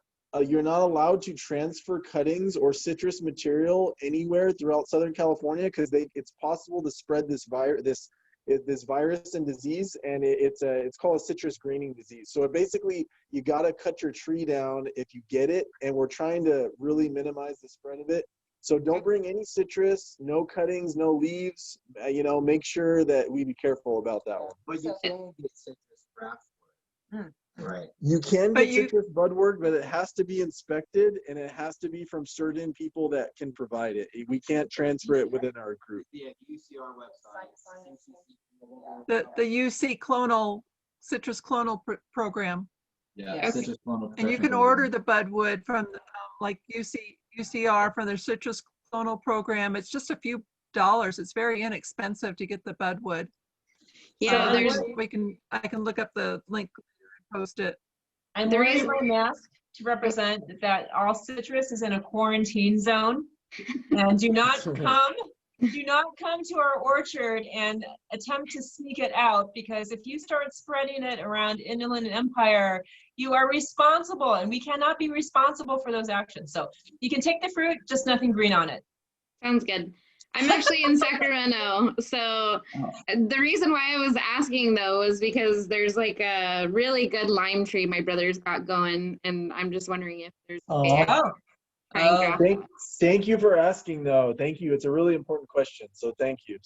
you're not allowed to transfer cuttings or citrus material anywhere throughout Southern California because it's possible to spread this virus and disease, and it's called a citrus greening disease. So basically, you got to cut your tree down if you get it, and we're trying to really minimize the spread of it. So don't bring any citrus, no cuttings, no leaves. Make sure that we be careful about that one. But you can get citrus graft for it. Right. You can But get citrus budwork, but it has to be inspected, and it has to be from certain people that can provide it. We can't transfer it within our group. The UCR website. The UC citrus clonal program. Yeah, citrus clonal And you protection can program. order the budwood from like UCR from their citrus clonal program. It's just a few dollars. It's very inexpensive to get the budwood. Yeah, I can look up the link and post it. I'm wearing my mask to represent that all citrus is in a quarantine zone, and do not come to our orchard and attempt to sneak it out, because if you start spreading it around Inland Empire, you are responsible, and we cannot be responsible for those actions. So you can take the fruit, just nothing green on it. Sounds good. I'm actually in Sacramento. So the reason why I was asking though is because there's like a really good lime tree my brother's got going, and I'm just wondering if there's Thank you for asking though. Thank you. It's a really important question. So thank you.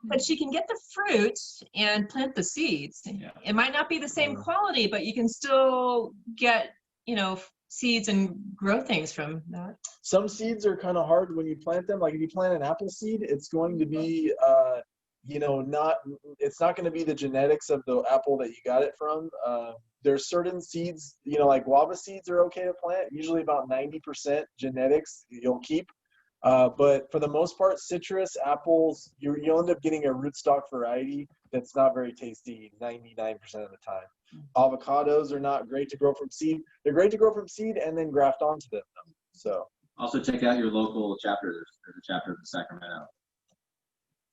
But you can get the fruit and plant the seeds. Yeah. It might not be the same quality, but you can still get, seeds and grow things from that. Some seeds are kind of hard when you plant them. Like if you plant an apple seed, it's going to be, it's not going to be the genetics of the apple that you got it from. There's certain seeds, like guava seeds are okay to plant. Usually about 90% genetics you'll keep. But for the most part, citrus, apples, you'll end up getting a rootstock variety that's not very tasty 99% of the time. Avocados are not great to grow from seed. They're great to grow from seed and then graft onto them. So also check out your local chapter. There's a chapter of the Sacramento.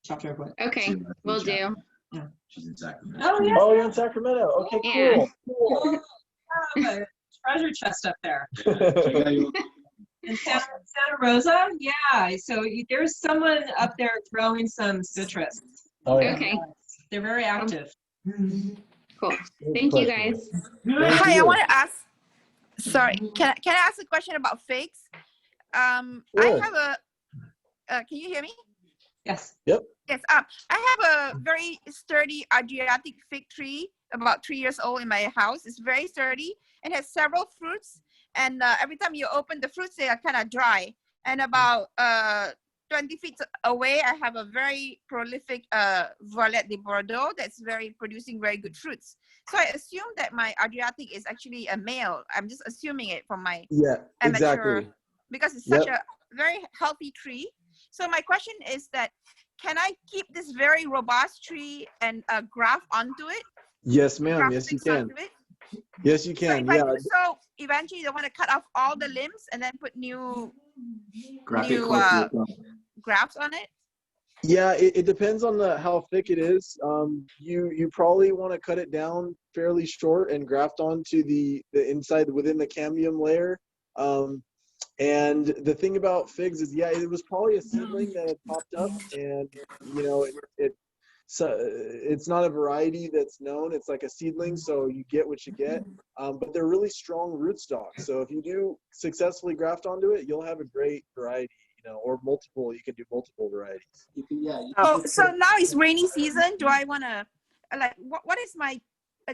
Chapter of what? Okay, will do. Yeah. She's in Sacramento. Oh, yes. Oh, you're in Sacramento. Okay, Yeah. cool. A treasure chest up there. Check out your In Santa Rosa? Yeah. So there's someone up there growing some citrus. Oh, yeah. Okay. They're very active. Cool. Thank you guys. Hi, I want to ask. Sorry, can I ask a question about figs? I have a. Can you hear me? Yes. Yep. Yes. I have a very sturdy Adriatic fig tree, about 3 years old, in my house. It's very sturdy and has several fruits. And every time you open the fruits, they are kind of dry. And about 20 feet away, I have a very prolific Violet de Bordeaux that's producing very good fruits. So I assume that my Adriatic is actually a male. I'm just assuming it from my amateur, exactly. because it's such a very healthy tree. So my question is that, can I keep this very robust tree and graft onto it? Yes, ma'am. Yes, you can. Yes, you can. So if I do so, eventually they want to cut off all the limbs and then put new grafts on it. Yeah, it depends on how thick it is. You probably want to cut it down fairly short and graft onto the inside within the cambium layer. And the thing about figs is, it was probably a seedling that had popped up, and it's not a variety that's known. It's like a seedling, so you get what you get. But they're really strong rootstocks. So if you do successfully graft onto it, you'll have a great variety. Or multiple. You can do multiple varieties. So now it's rainy season. Do I want to what is my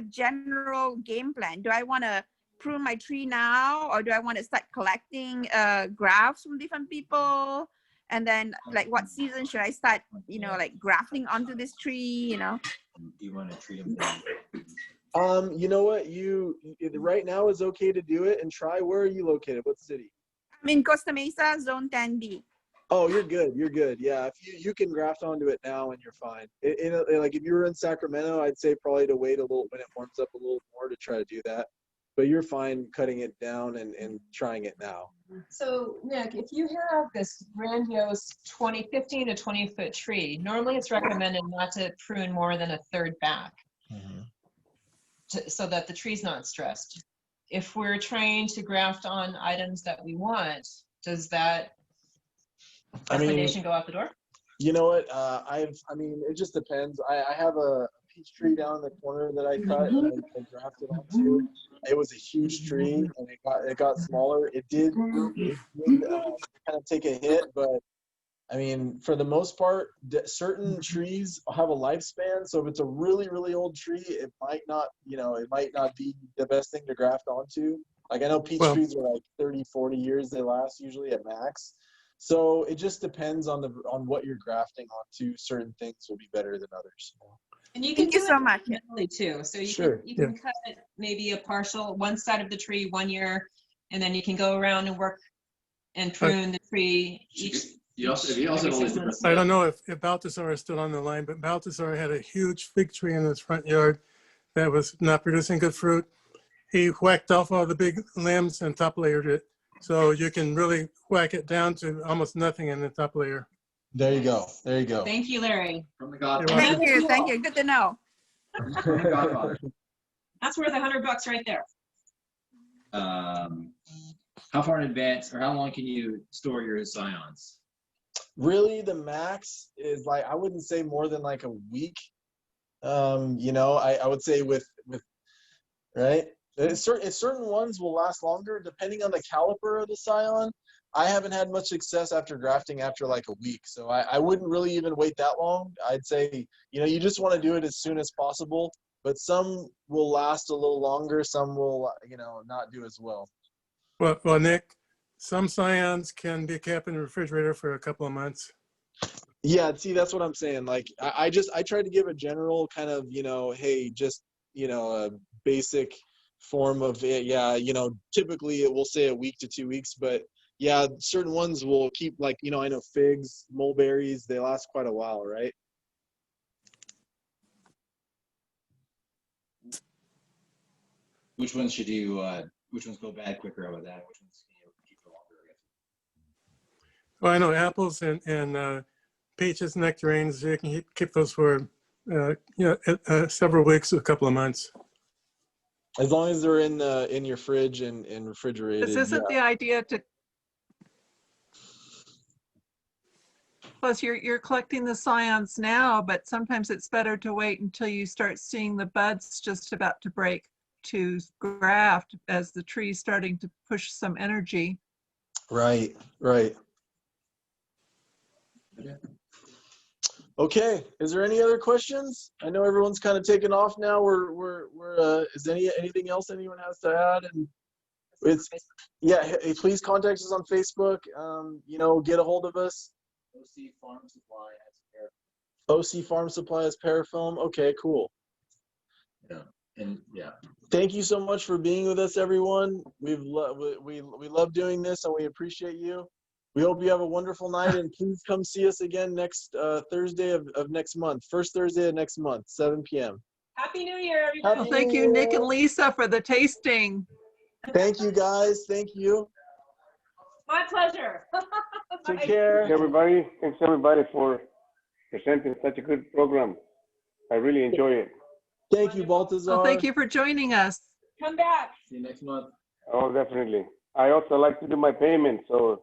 general game plan? Do I want to prune my tree now, or do I want to start collecting grafts from different people? And then what season should I start, grafting onto this tree, Do you want to treat them? You know what? Right now is okay to do it and try. Where are you located? What city? I'm in Costa Mesa, Zone 10B. Oh, you're good. You're good. Yeah, if you can graft onto it now and you're fine. Like if you were in Sacramento, I'd say probably to wait a little when it warms up a little more to try to do that. but you're fine cutting it down and trying it now. So Nick, if you have this grandiose 15 to 20 foot tree, normally it's recommended not to prune more than a third back so that the tree's not stressed. If we're trying to graft on items that we want, does that recommendation go out the door? You know what? I mean, it just depends. I have a peach tree down in the corner that I cut and I grafted onto. It was a huge tree, and it got smaller. It did kind of take a hit, but I mean, for the most part, certain trees have a lifespan. So if it's a really, really old tree, it might not be the best thing to graft onto. Like I know peach trees are like 30, 40 years they last usually at max. So it just depends on what you're grafting onto. Certain things will be better than others. And you can Thank you do so it much. manually too. So you Sure. can cut maybe a partial one side of the tree 1 year, and then you can go around and work and prune the tree each. You also have all these different. I don't know if Balthazar is still on the line, but Balthazar had a huge fig tree in his front yard that was not producing good fruit. He whacked off all the big limbs and top layered it. So you can really whack it down to almost nothing in the top layer. There you go. There you go. Thank you, Larry. From the Godfather. Thank you. Thank you. Good to know. From the Godfather. That's worth $100 right there. How far in advance or how long can you store your scions? Really, the max is like, I wouldn't say more than like a week. You know, I would say with right. Certain ones will last longer depending on the caliper of the scion. I haven't had much success after grafting after like a week, so I wouldn't really even wait that long. I'd say, you know, you just want to do it as soon as possible, but some will last a little longer, some will, you know, not do as well. Well, Nick, some scions can be kept in the refrigerator for a couple of months. Yeah, see, that's what I'm saying. Like, I tried to give a general kind of, you know, hey, just, you know, a basic form of it. Yeah, you know, typically it will say a week to 2 weeks, but yeah, certain ones will keep, like, you know, I know figs, mulberries, they last quite a while, right? Which ones should you, which ones go bad quicker? How about that? Which ones can you keep for longer, I guess? Well, I know apples and peaches, nectarines, you can keep those for several weeks, a couple of months. As long as they're in your fridge and refrigerated. This isn't the idea to. Plus, you're collecting the scions now, but sometimes it's better to wait until you start seeing the buds just about to break to graft as the tree's starting to push some energy. Right, right. Okay, is there any other questions? I know everyone's kind of taken off now. Is anything else anyone has to add? And it's, yeah, hey, please contact us on Facebook. You know, get a hold of us. OC Farm Supply has parafilm. OC Farm Supply has parafilm. Okay, cool. Yeah, and yeah. Thank you so much for being with us, everyone. We love doing this, and we appreciate you. We hope you have a wonderful night, and please come see us again next Thursday of next month, first Thursday of next month, 7 p.m. Happy New Year, everybody. Well, thank you, Nick and Lisa, for the tasting. Thank you, guys. Thank you. My pleasure. Take care. Everybody, thanks everybody for presenting such a good program. I really enjoy it. Thank you, Balthazar. Well, thank you for joining us. Come back. See you next month. Oh, definitely. I also like to do my payment, so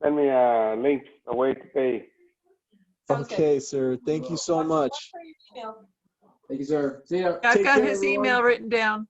send me a link, a way to pay. Okay, sir. Thank you so much. Thank you, sir. See ya. I've Take got care, his everyone. email written down.